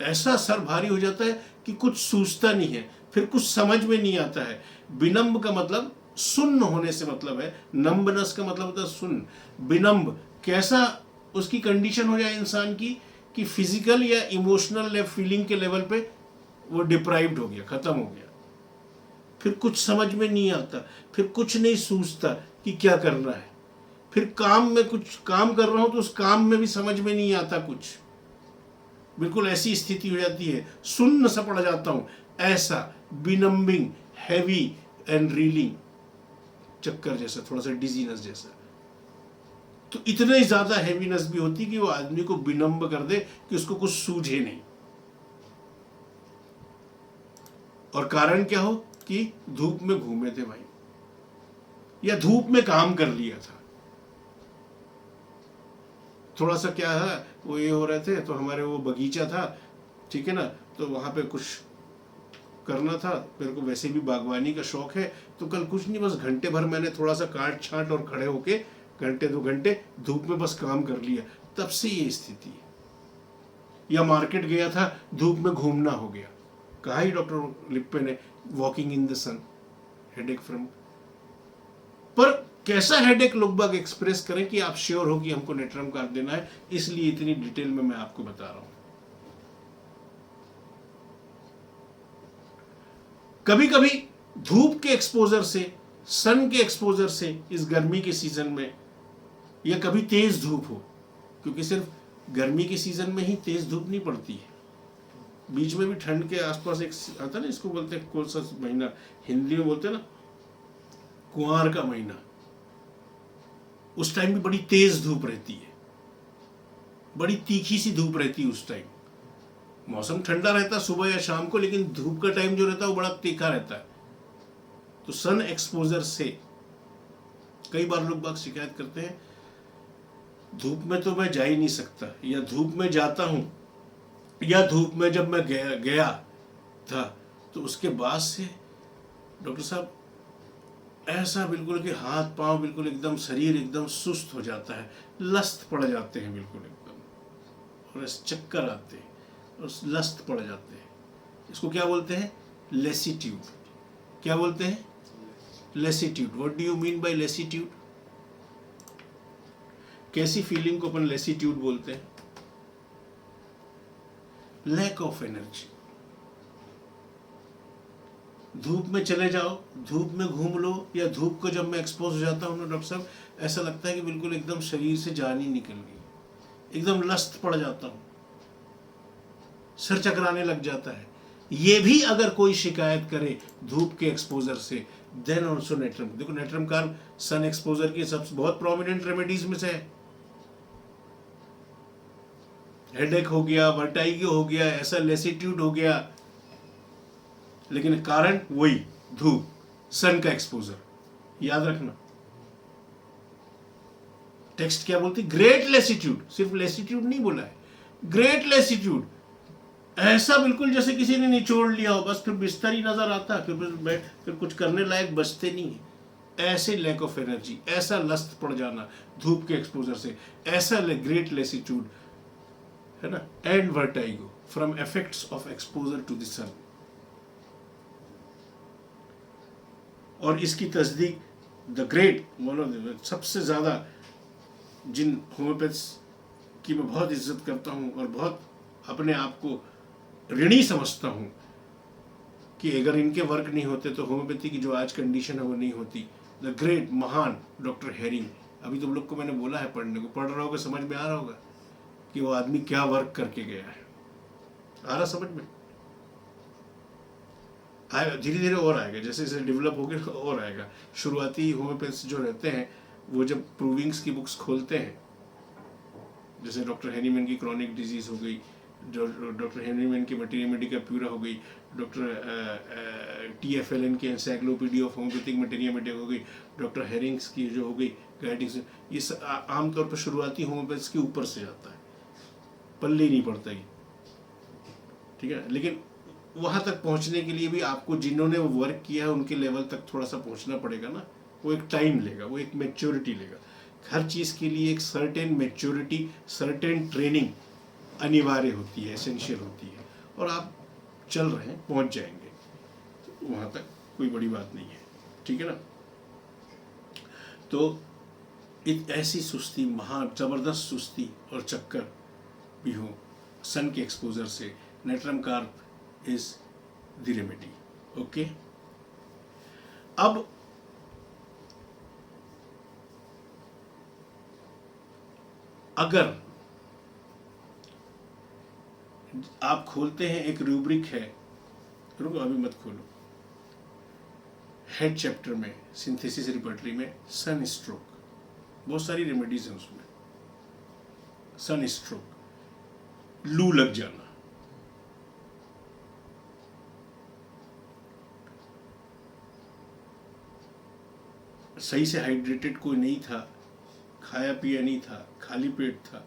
ऐसा सर भारी हो जाता है कि कुछ सूझता नहीं है, फिर कुछ समझ में नहीं आता है। बिनम्ब का मतलब सुन्न होने से मतलब है, नम्बनेस का मतलब होता है सुन्न। बिनम्ब कैसा उसकी कंडीशन हो जाए इंसान की कि फिजिकल या इमोशनल फीलिंग के लेवल पे वो डिप्राइव्ड हो गया, खत्म हो गया, फिर कुछ समझ में नहीं आता, फिर कुछ नहीं सूझता कि क्या करना है, फिर काम में कुछ काम कर रहा हूं तो उस काम में भी समझ में नहीं आता कुछ, बिल्कुल ऐसी स्थिति हो जाती है, सुन्न सा पड़ जाता हूं, ऐसा बिनम्बिंग, हैवी एंड रीलिंग, चक्कर जैसा, थोड़ा सा डिजीनेस जैसा। तो इतने ज्यादा हैवीनेस भी होती कि वो आदमी को बिनम्ब कर दे कि उसको कुछ सूझे नहीं। और कारण क्या हो कि धूप में घूमे थे भाई, या धूप में काम कर लिया था, थोड़ा सा क्या है वो ये हो रहे थे, तो हमारे वो बगीचा था, ठीक है ना, तो वहां पे कुछ करना था, मेरे को वैसे भी बागवानी का शौक है, तो कल कुछ नहीं, बस घंटे भर मैंने थोड़ा सा काट छांट और खड़े होके घंटे 2 घंटे धूप में बस काम कर लिया, तब से ये स्थिति है। या मार्केट गया था, धूप में घूमना हो गया, कहा ही डॉक्टर लिप्पे ने, walking in the sun, headache from. पर कैसा हेडेक लोग बाग एक्सप्रेस करें कि आप श्योर हो कि हमको नेट्रम कार्ब देना है, इसलिए इतनी डिटेल में मैं आपको बता रहा हूं। कभी कभी धूप के एक्सपोजर से, सन के एक्सपोजर से इस गर्मी के सीजन में, या कभी तेज धूप हो, क्योंकि सिर्फ गर्मी के सीजन में ही तेज धूप नहीं पड़ती है, बीच में भी ठंड के आसपास एक आता है ना, इसको बोलते हैं कौन सा महीना, हिंदी में बोलते हैं ना कुंवार का महीना, उस टाइम भी बड़ी तेज धूप रहती है, बड़ी तीखी सी धूप रहती है उस टाइम। मौसम ठंडा रहता है सुबह या शाम को, लेकिन धूप का टाइम जो रहता है वो बड़ा तीखा रहता है। तो सन एक्सपोजर से कई बार लोग बाग शिकायत करते हैं, धूप में तो मैं जा ही नहीं सकता, या धूप में जाता हूं, या धूप में जब मैं गया था तो उसके बाद से डॉक्टर साहब ऐसा बिल्कुल कि हाथ पांव बिल्कुल एकदम, शरीर एकदम सुस्त हो जाता है, लस्त पड़ जाते हैं बिल्कुल एकदम, और चक्कर आते हैं और लस्त पड़ जाते हैं। इसको क्या बोलते हैं? लेसीट्यूड। क्या बोलते हैं? Lassitude. What do you mean by lassitude? कैसी फीलिंग को अपन लेसीट्यूड बोलते हैं? Lack of energy. धूप में चले जाओ, धूप में घूम लो, या धूप को जब मैं एक्सपोज हो जाता हूँ ना डॉक्टर साहब, ऐसा लगता है कि बिल्कुल एकदम शरीर से जान ही निकल गई, एकदम लस्त पड़ जाता हूँ, सर चकराने लग जाता है। ये भी अगर कोई शिकायत करे धूप के एक्सपोजर से, देन ऑल्सो नेट्रम। देखो नेट्रम कार्ब सन एक्सपोजर की सबसे बहुत प्रोमिनेंट रेमेडीज में से है। हेडेक हो गया, वर्टाइगो हो गया, ऐसा लेसीट्यूड हो गया, लेकिन कारण वही धूप, सन का एक्सपोजर। याद रखना टेक्स्ट क्या बोलती? Great lassitude. सिर्फ लेसीट्यूड नहीं बोला है, ग्रेट लेसीट्यूड। ऐसा बिल्कुल जैसे किसी ने निचोड़ लिया हो, बस फिर बिस्तर ही नजर आता है, फिर कुछ करने लायक बचते नहीं है। ऐसे लैक ऑफ एनर्जी, ऐसा लस्त पड़ जाना धूप के एक्सपोजर से, ऐसा ग्रेट लेसीट्यूड है ना, and vertigo from effects of exposure to the sun. और इसकी तस्दीक the great, one of the सबसे ज़्यादा जिन होम्योपैथ्स की मैं बहुत इज्जत करता हूँ और बहुत अपने आप को ऋणी समझता हूँ कि अगर इनके वर्क नहीं होते तो होम्योपैथी की जो आज कंडीशन है वो नहीं होती। द ग्रेट, महान डॉक्टर हेरिंग। अभी तुम लोग को मैंने बोला है पढ़ने को, पढ़ रहा होगा, समझ में आ रहा होगा कि वो आदमी क्या वर्क करके गया है। आ रहा समझ में? आएगा, धीरे धीरे और आएगा, जैसे जैसे डेवलप हो गया और आएगा। शुरुआती होम्योपैथ्स जो रहते हैं वो जब प्रूविंग्स की बुक्स खोलते हैं, जैसे डॉक्टर हेनीमैन की क्रॉनिक डिजीज हो गई, डॉक्टर हेनीमैन की मटेरिया मेडिका प्यूरा हो गई, डॉक्टर TFLN की encyclopedia of homeopathic materia Medica हो गई, डॉक्टर हेरिंग्स की जो हो गई गाइडिंग्स, ये आमतौर पर शुरुआती होम्योपैथ्स के ऊपर से जाता है, पल्ले ही नहीं पड़ता ही, ठीक है। लेकिन वहाँ तक पहुँचने के लिए भी आपको जिन्होंने वो वर्क किया है उनके लेवल तक थोड़ा सा पहुँचना पड़ेगा ना, वो एक टाइम लेगा, वो एक मैच्योरिटी लेगा। हर चीज़ के लिए एक सर्टेन मैच्योरिटी, सर्टेन ट्रेनिंग अनिवार्य होती है, एसेंशियल होती है, और आप चल रहे हैं, पहुँच जाएंगे, तो वहाँ तक कोई बड़ी बात नहीं है, ठीक है ना। तो एक ऐसी सुस्ती, महान ज़बरदस्त सुस्ती और चक्कर भी हो सन के एक्सपोजर से, natrum carb is the remedy. Okay, अब अगर आप खोलते हैं, एक रूब्रिक है, रुको अभी मत खोलो, हेड चैप्टर में सिंथेसिस रिपर्टरी में सन स्ट्रोक, बहुत सारी रेमेडीज हैं उसमें। सन स्ट्रोक, लू लग जाना, सही से हाइड्रेटेड कोई नहीं था, खाया पिया नहीं था, खाली पेट था,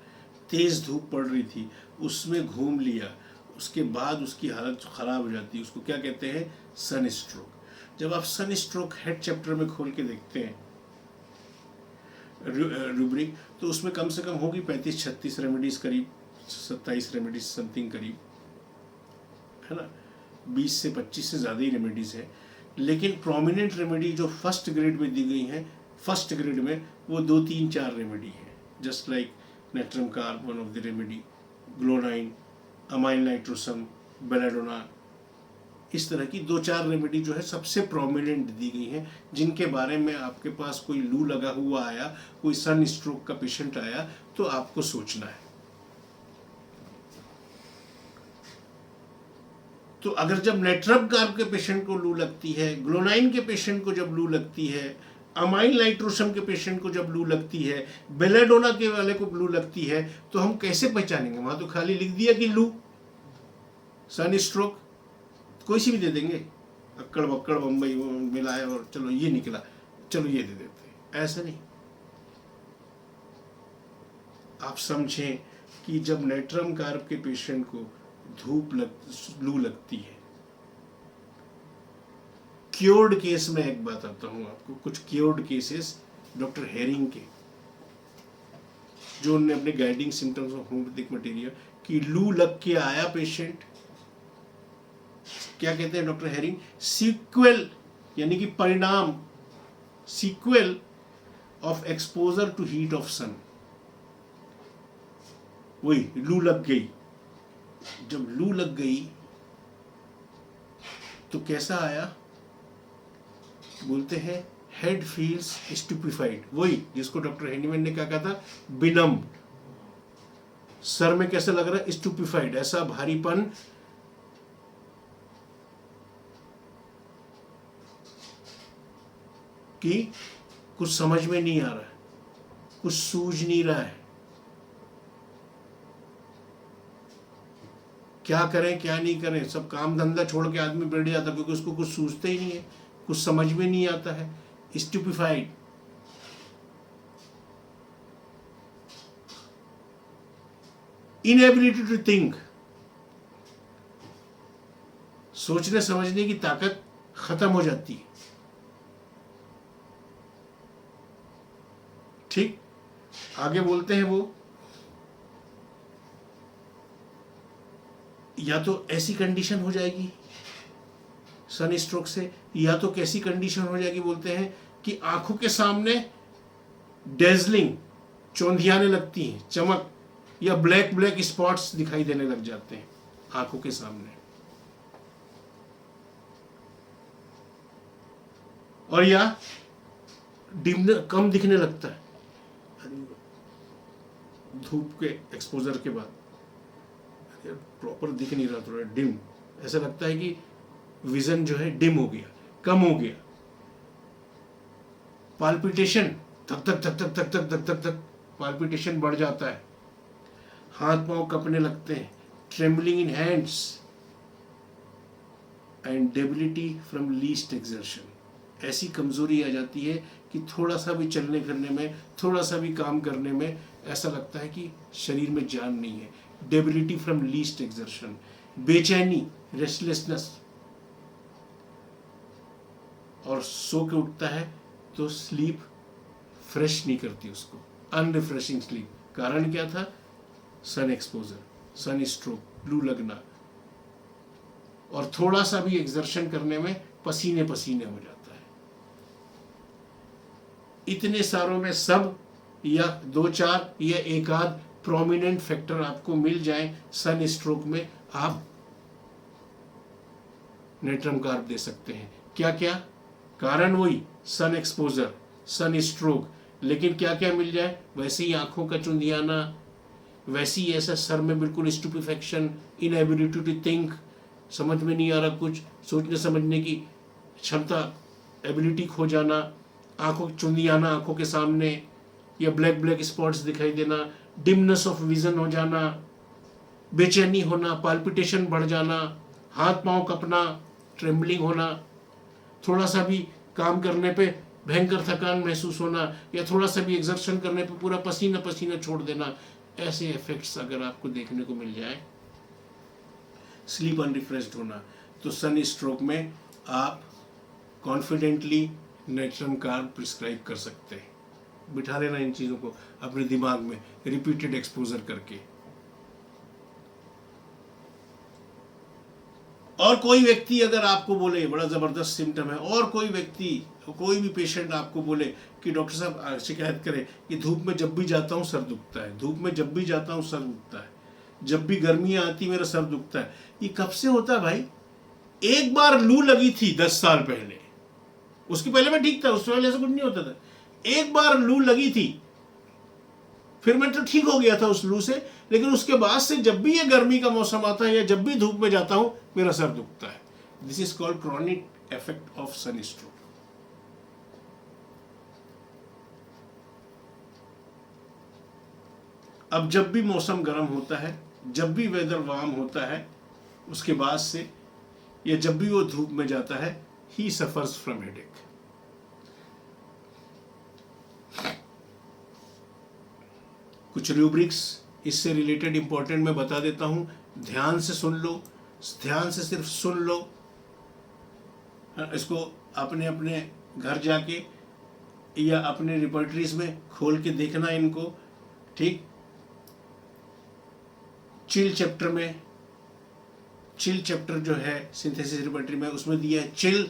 तेज धूप पड़ रही थी, उसमें घूम लिया, उसके बाद उसकी हालत ख़राब हो जाती है, उसको क्या कहते हैं? Sun stroke. जब आप सन स्ट्रोक हेड चैप्टर में खोल के देखते हैं रूब्रिक, तो उसमें कम से कम होगी 35-36 रेमेडीज, करीब 27 रेमेडीज समथिंग करीब, है ना, 20 से 25 से ज़्यादा ही रेमेडीज है। लेकिन प्रोमिनेंट रेमेडी जो फर्स्ट ग्रेड में दी गई हैं, फर्स्ट ग्रेड में वो 2-3-4 रेमेडी है, just like natrum carb one of the remedy, glonoine, amyl nitrosum, belladonna, इस तरह की 2-4 रेमेडी जो है सबसे प्रोमिनेंट दी गई हैं, जिनके बारे में आपके पास कोई लू लगा हुआ आया, कोई सन स्ट्रोक का पेशेंट आया, तो आपको सोचना है। तो अगर जब नेट्रम कार्ब के पेशेंट को लू लगती है, ग्लोनाइन के पेशेंट को जब लू लगती है, अमाइन नाइट्रोसम के पेशेंट को जब लू लगती है, बेलेडोना के वाले को लू लगती है, तो हम कैसे पहचानेंगे? वहां तो खाली लिख दिया कि लू, सन स्ट्रोक, कोई सी भी दे देंगे, अक्कड़ बक्कड़ बम्बई मिलाए और चलो ये निकला, चलो ये दे देते। ऐसा नहीं। आप समझें कि जब नेट्रम कार्ब के पेशेंट को लू लगती है, क्योर्ड केस में एक बात आता हूं आपको, कुछ क्योर्ड केसेस डॉक्टर हेरिंग के, जो उन्होंने अपने guiding symptoms of homeopathic material कि लू लग के आया पेशेंट, क्या कहते हैं डॉक्टर हेरिंग? सीक्वेल, यानी कि परिणाम, sequel of exposure to heat of sun. वही लू लग गई। जब लू लग गई तो कैसा आया? बोलते हैं हेड फील्स स्टूपिफाइड, वही जिसको डॉक्टर हेनीमैन ने क्या कहा था, बिनम। सर में कैसा लग रहा है? स्टूपिफाइड, ऐसा भारीपन कि कुछ समझ में नहीं आ रहा है, कुछ सूझ नहीं रहा है, क्या करें क्या नहीं करें, सब काम धंधा छोड़ के आदमी बैठ जाता, क्योंकि उसको कुछ सूझते ही नहीं है, कुछ समझ में नहीं आता है, स्टूपिफाइड। इनएबिलिटी टू थिंक, सोचने समझने की ताकत खत्म हो जाती है। ठीक, आगे बोलते हैं वो, या तो ऐसी कंडीशन हो जाएगी सन स्ट्रोक से, या तो कैसी कंडीशन हो जाएगी बोलते हैं कि आंखों के सामने डेजलिंग, चौंधियाने लगती हैं, चमक, या ब्लैक ब्लैक स्पॉट्स दिखाई देने लग जाते हैं आंखों के सामने, और या डिम कम दिखने लगता है धूप के एक्सपोजर के बाद, प्रॉपर दिख नहीं रहा, थोड़ा डिम, ऐसा लगता है कि विजन जो है डिम हो गया, कम हो गया। पाल्पिटेशन, धक धक धक धक धक धक धक धक धक पाल्पिटेशन बढ़ जाता है, हाथ पांव कपने लगते हैं, trembling in hands and debility from least exertion. ऐसी कमजोरी आ जाती है कि थोड़ा सा भी चलने फिरने में, थोड़ा सा भी काम करने में ऐसा लगता है कि शरीर में जान नहीं है। डेबिलिटी फ्रॉम लीस्ट एक्सर्शन, बेचैनी, रेस्टलेसनेस, और सो के उठता है तो स्लीप फ्रेश नहीं करती उसको, अनरिफ्रेशिंग स्लीप। कारण क्या था? सन एक्सपोजर, सन स्ट्रोक, लू लगना, और थोड़ा सा भी एक्सर्शन करने में पसीने पसीने हो जाता है। इतने सारों में सब या 2-4 या एक आध प्रोमिनेंट फैक्टर आपको मिल जाए सन स्ट्रोक में, आप नेट्रम कार्ब दे सकते हैं। क्या क्या कारण? वही सन एक्सपोजर, सन स्ट्रोक, लेकिन क्या क्या मिल जाए? वैसे ही आंखों का चुंधियाना, वैसे ही ऐसा सर में बिल्कुल स्टूपिफेक्शन, इनएबिलिटी टू थिंक, समझ में नहीं आ रहा कुछ, सोचने समझने की क्षमता, एबिलिटी खो जाना, आंखों चुंधियाना आंखों के सामने, या ब्लैक ब्लैक स्पॉट्स दिखाई देना, डिमनेस ऑफ विजन हो जाना, बेचैनी होना, पाल्पिटेशन बढ़ जाना, हाथ पांव कपना, ट्रेम्बलिंग होना, थोड़ा सा भी काम करने पे भयंकर थकान महसूस होना, या थोड़ा सा भी एक्सर्शन करने पे पूरा पसीना पसीना छोड़ देना, ऐसे इफेक्ट्स अगर आपको देखने को मिल जाए, स्लीप अनरिफ्रेश्ड होना, तो सन स्ट्रोक में आप कॉन्फिडेंटली नेट्रम कार्ब प्रिस्क्राइब कर सकते हैं। बिठा लेना इन चीज़ों को अपने दिमाग में, रिपीटेड एक्सपोजर करके। और कोई व्यक्ति अगर आपको बोले बड़ा ज़बरदस्त सिम्टम है, और कोई व्यक्ति, कोई भी पेशेंट आपको बोले कि डॉक्टर साहब शिकायत करे कि धूप में जब भी जाता हूँ सर दुखता है, धूप में जब भी जाता हूँ सर दुखता है, जब भी गर्मियाँ आती मेरा सर दुखता है, ये कब से होता है भाई? एक बार लू लगी थी 10 साल पहले, उसके पहले मैं ठीक था, उससे पहले ऐसा कुछ नहीं होता था। एक बार लू लगी थी, फिर मैं तो ठीक हो गया था उस लू से, लेकिन उसके बाद से जब भी ये गर्मी का मौसम आता है या जब भी धूप में जाता हूं मेरा सर दुखता है। This is called chronic effect of sunstroke. अब जब भी मौसम गर्म होता है, जब भी वेदर वार्म होता है, उसके बाद से या जब भी वो धूप में जाता है, ही सफर्स फ्रॉम हेडेक। कुछ रूब्रिक्स इससे रिलेटेड इंपॉर्टेंट मैं बता देता हूं, ध्यान से सुन लो, ध्यान से सिर्फ सुन लो। इसको अपने अपने घर जाके या अपने रिपर्टरीज में खोल के देखना इनको, ठीक। चिल चैप्टर जो है सिंथेसिस रिपर्टरी में, उसमें दिया है chill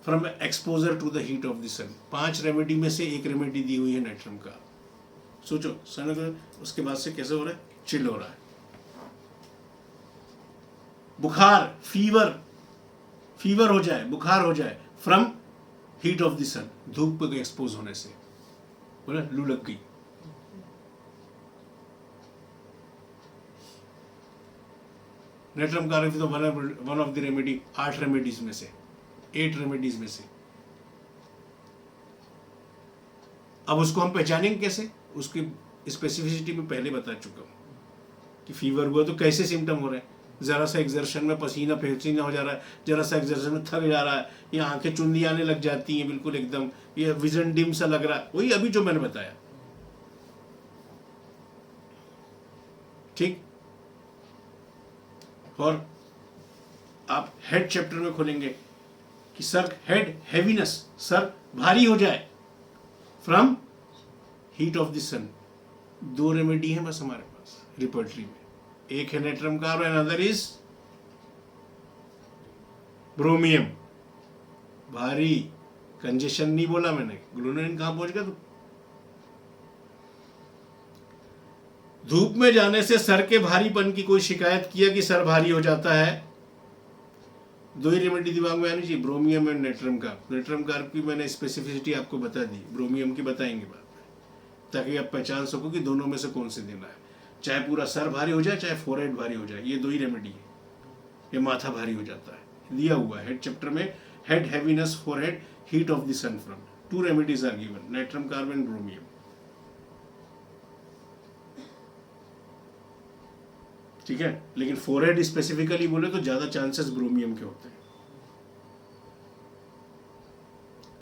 from exposure to the heat of the sun. 5 remedy में से एक रेमेडी दी हुई है नेट्रम का। सोचो सन, उसके बाद से कैसे हो रहा है, चिल हो रहा है। बुखार, फीवर हो जाए, बुखार हो जाए from heat of the sun, धूप पे एक्सपोज होने से, बोला लू लग गई। नेट्रम कार्ब तो one of the remedy, 8 remedies में से, 8 रेमेडीज में से। अब उसको हम पहचानेंगे कैसे, उसकी स्पेसिफिसिटी में पहले बता चुका हूं कि फीवर हुआ तो कैसे सिम्टम हो रहे हैं। जरा सा एक्सर्शन में पसीना हो जा रहा है, जरा सा एक्सर्शन में थक जा रहा है, या आंखें चुंदी आने लग जाती हैं बिल्कुल एकदम, ये विजन डिम सा लग रहा है, वही अभी जो मैंने बताया, ठीक। और आप हेड चैप्टर में खोलेंगे कि सर हेड हैवीनेस, सर भारी हो जाए from heat of the sun. 2 remedy है बस हमारे पास रिपर्टरी में, एक है natrum carb and other is bromium. भारी, कंजेशन नहीं बोला मैंने, ग्लूनोनिन कहां पहुंच गया? तो धूप में जाने से सर के भारीपन की कोई शिकायत किया कि सर भारी हो जाता है, 2 ही रेमेडी दिमाग में आनी चाहिए, ब्रोमियम and natrum carb. Natrum carb की मैंने स्पेसिफिसिटी आपको बता दी, ब्रोमियम की बताएंगे बाद में, ताकि आप पहचान सको कि दोनों में से कौन से देना है। चाहे पूरा सर भारी हो जाए, चाहे फोरहेड भारी हो जाए, ये 2 ही रेमेडी है। ये माथा भारी हो जाता है, दिया हुआ है हेड चैप्टर में, head heaviness, forehead, heat of the sun from. 2 remedies are given, natrum carb and bromium, ठीक है। लेकिन फोरहेड स्पेसिफिकली बोले तो ज्यादा चांसेस ब्रोमियम के होते हैं।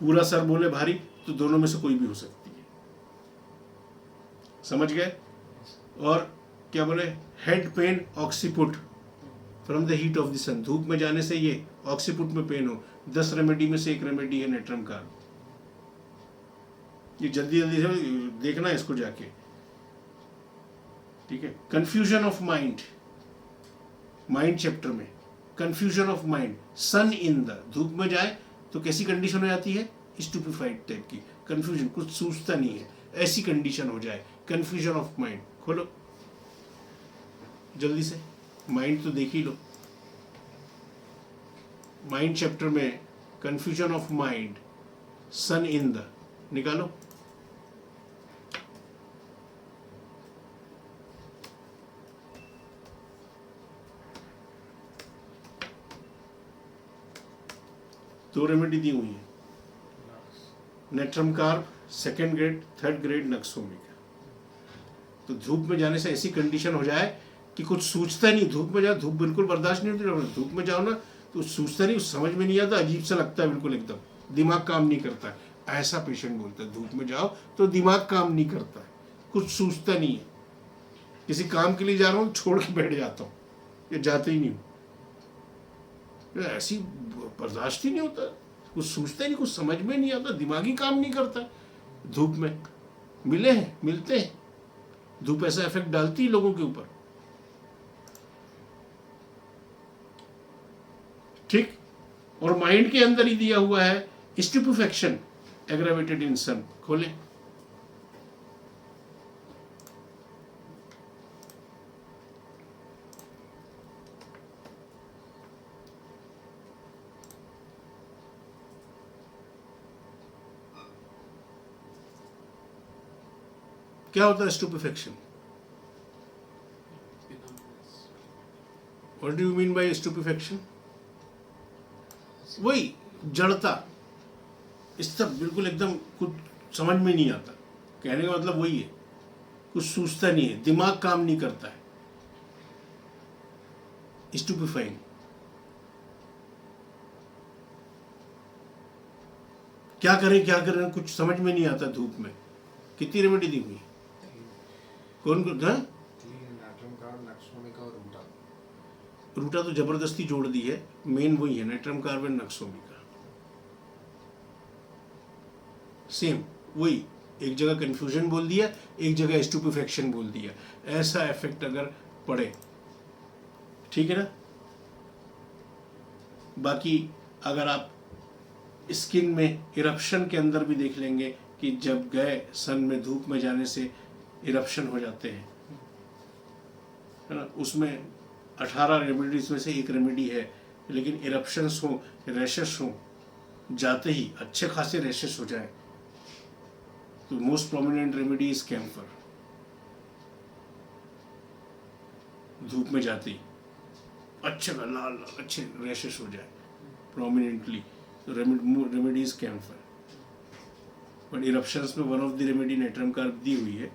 पूरा सर बोले भारी तो दोनों में से कोई भी हो सकती है, समझ गए। और क्या बोले, head pain occiput from the heat of the sun, धूप में जाने से ये ऑक्सीपुट में पेन हो, 10 रेमेडी में से एक रेमेडी है नेट्रम कार्ब। ये जल्दी जल्दी से देखना है इसको जाके, ठीक है। Confusion of mind, mind chapter में confusion of mind, sun in the, धूप में जाए तो कैसी कंडीशन हो जाती है, स्टूपिफाइड टाइप की कंफ्यूजन, कुछ सूझता नहीं है, ऐसी कंडीशन हो जाए, कंफ्यूजन ऑफ माइंड। खोलो जल्दी से, माइंड तो देख ही लो। माइंड चैप्टर में confusion of mind, sun in the, निकालो। दो रेमेडी दी हुई है, natrum carb 2nd grade, 3rd grade nux vomica. तो धूप में जाने से ऐसी कंडीशन हो जाए कि कुछ सूझता नहीं, धूप में जाओ, धूप बिल्कुल बर्दाश्त नहीं होती, धूप में जाओ ना तो सूझता नहीं, समझ में नहीं आता, अजीब सा लगता है बिल्कुल एकदम, दिमाग काम नहीं करता है, ऐसा पेशेंट बोलता है धूप में जाओ तो दिमाग काम नहीं करता है, कुछ सूझता नहीं है, किसी काम के लिए जा रहा हूँ छोड़ के बैठ जाता हूँ या जाते ही नहीं हूँ, ऐसी बर्दाश्त ही नहीं होता, कुछ सूझता ही नहीं, कुछ समझ में नहीं आता, दिमाग ही काम नहीं करता। धूप में मिलते हैं, धूप ऐसा इफेक्ट डालती है लोगों के ऊपर, ठीक। और माइंड के अंदर ही दिया हुआ है स्टुपेफैक्शन एग्रावेटेड इन सन। खोलें, क्या होता है stupefaction? What do you mean by stupefaction? वही जड़ता, इस तक बिल्कुल एकदम कुछ समझ में नहीं आता। कहने का मतलब वही है, कुछ सूझता नहीं है, दिमाग काम नहीं करता है, स्टूपिफाइंग। क्या करें कुछ समझ में नहीं आता। धूप में कितनी रेमेडी दी हुई, कौन कौन? रूटा तो जबरदस्ती जोड़ दी है, मेन वही है, नाइट्रम कार्बन नक्सोमिका, सेम वही। एक जगह कंफ्यूजन बोल दिया, एक जगह स्टूपिफेक्शन बोल दिया, ऐसा इफेक्ट अगर पड़े, ठीक है ना। बाकी अगर आप स्किन में इरप्शन के अंदर भी देख लेंगे कि जब गए सन में धूप में जाने से इरप्शन हो जाते हैं, है ना। उसमें 18 रेमेडीज में से एक रेमेडी है, लेकिन इरप्शंस हो, रैशेस हो, जाते ही अच्छे खासे रैशेस हो जाए तो most prominent remedy is camphor. धूप में जाते ही अच्छे लाल अच्छे रैशेस हो जाए प्रोमिनेंटली, तो remedy is camphor. But eruptions में one of the remedy natrum carb दी हुई है,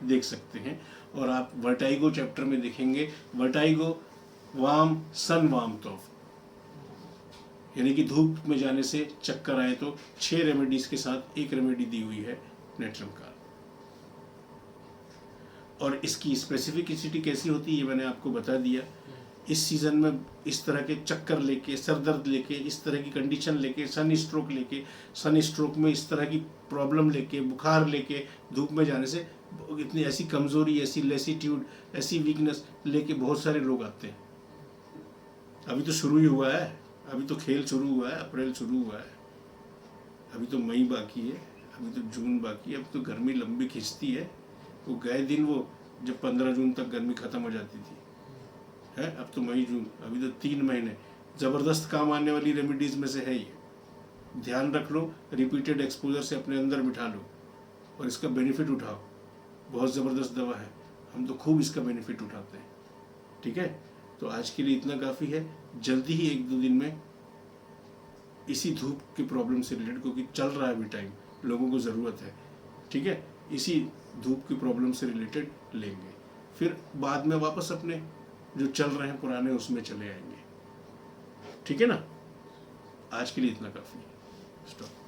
देख सकते हैं। और आप वर्टाइगो चैप्टर में देखेंगे, वर्टाइगो वार्म सन वार्म तो, यानी कि धूप में जाने से चक्कर आए तो 6 रेमेडीज के साथ एक रेमेडी दी हुई है नाइट्रम कार्ब। और इसकी स्पेसिफिसिटी कैसी होती है मैंने आपको बता दिया। इस सीज़न में इस तरह के चक्कर लेके, सर दर्द लेके, इस तरह की कंडीशन लेके, सन स्ट्रोक में इस तरह की प्रॉब्लम लेके, बुखार लेके धूप में जाने से इतनी ऐसी कमज़ोरी, ऐसी लेसीट्यूड, ऐसी वीकनेस लेके बहुत सारे लोग आते हैं। अभी तो शुरू ही हुआ है, अभी तो खेल शुरू हुआ है, अप्रैल शुरू हुआ है, अभी तो मई बाकी है, अभी तो जून बाकी है, अब तो गर्मी लंबी खिंचती है। वो गए दिन वो जब 15 जून तक गर्मी ख़त्म हो जाती थी, है अब तो मई जून, अभी तो 3 महीने। ज़बरदस्त काम आने वाली रेमेडीज़ में से है ये, ध्यान रख लो, रिपीटेड एक्सपोजर से अपने अंदर बिठा लो और इसका बेनिफिट उठाओ। बहुत ज़बरदस्त दवा है, हम तो खूब इसका बेनिफिट उठाते हैं। ठीक है, तो आज के लिए इतना काफ़ी है। जल्दी ही 1-2 दिन में इसी धूप की प्रॉब्लम से रिलेटेड, क्योंकि चल रहा है अभी टाइम, लोगों को ज़रूरत है, ठीक है, इसी धूप की प्रॉब्लम से रिलेटेड लेंगे। फिर बाद में वापस अपने जो चल रहे हैं पुराने उसमें चले आएंगे। ठीक है ना, आज के लिए इतना काफ़ी है। स्टॉप।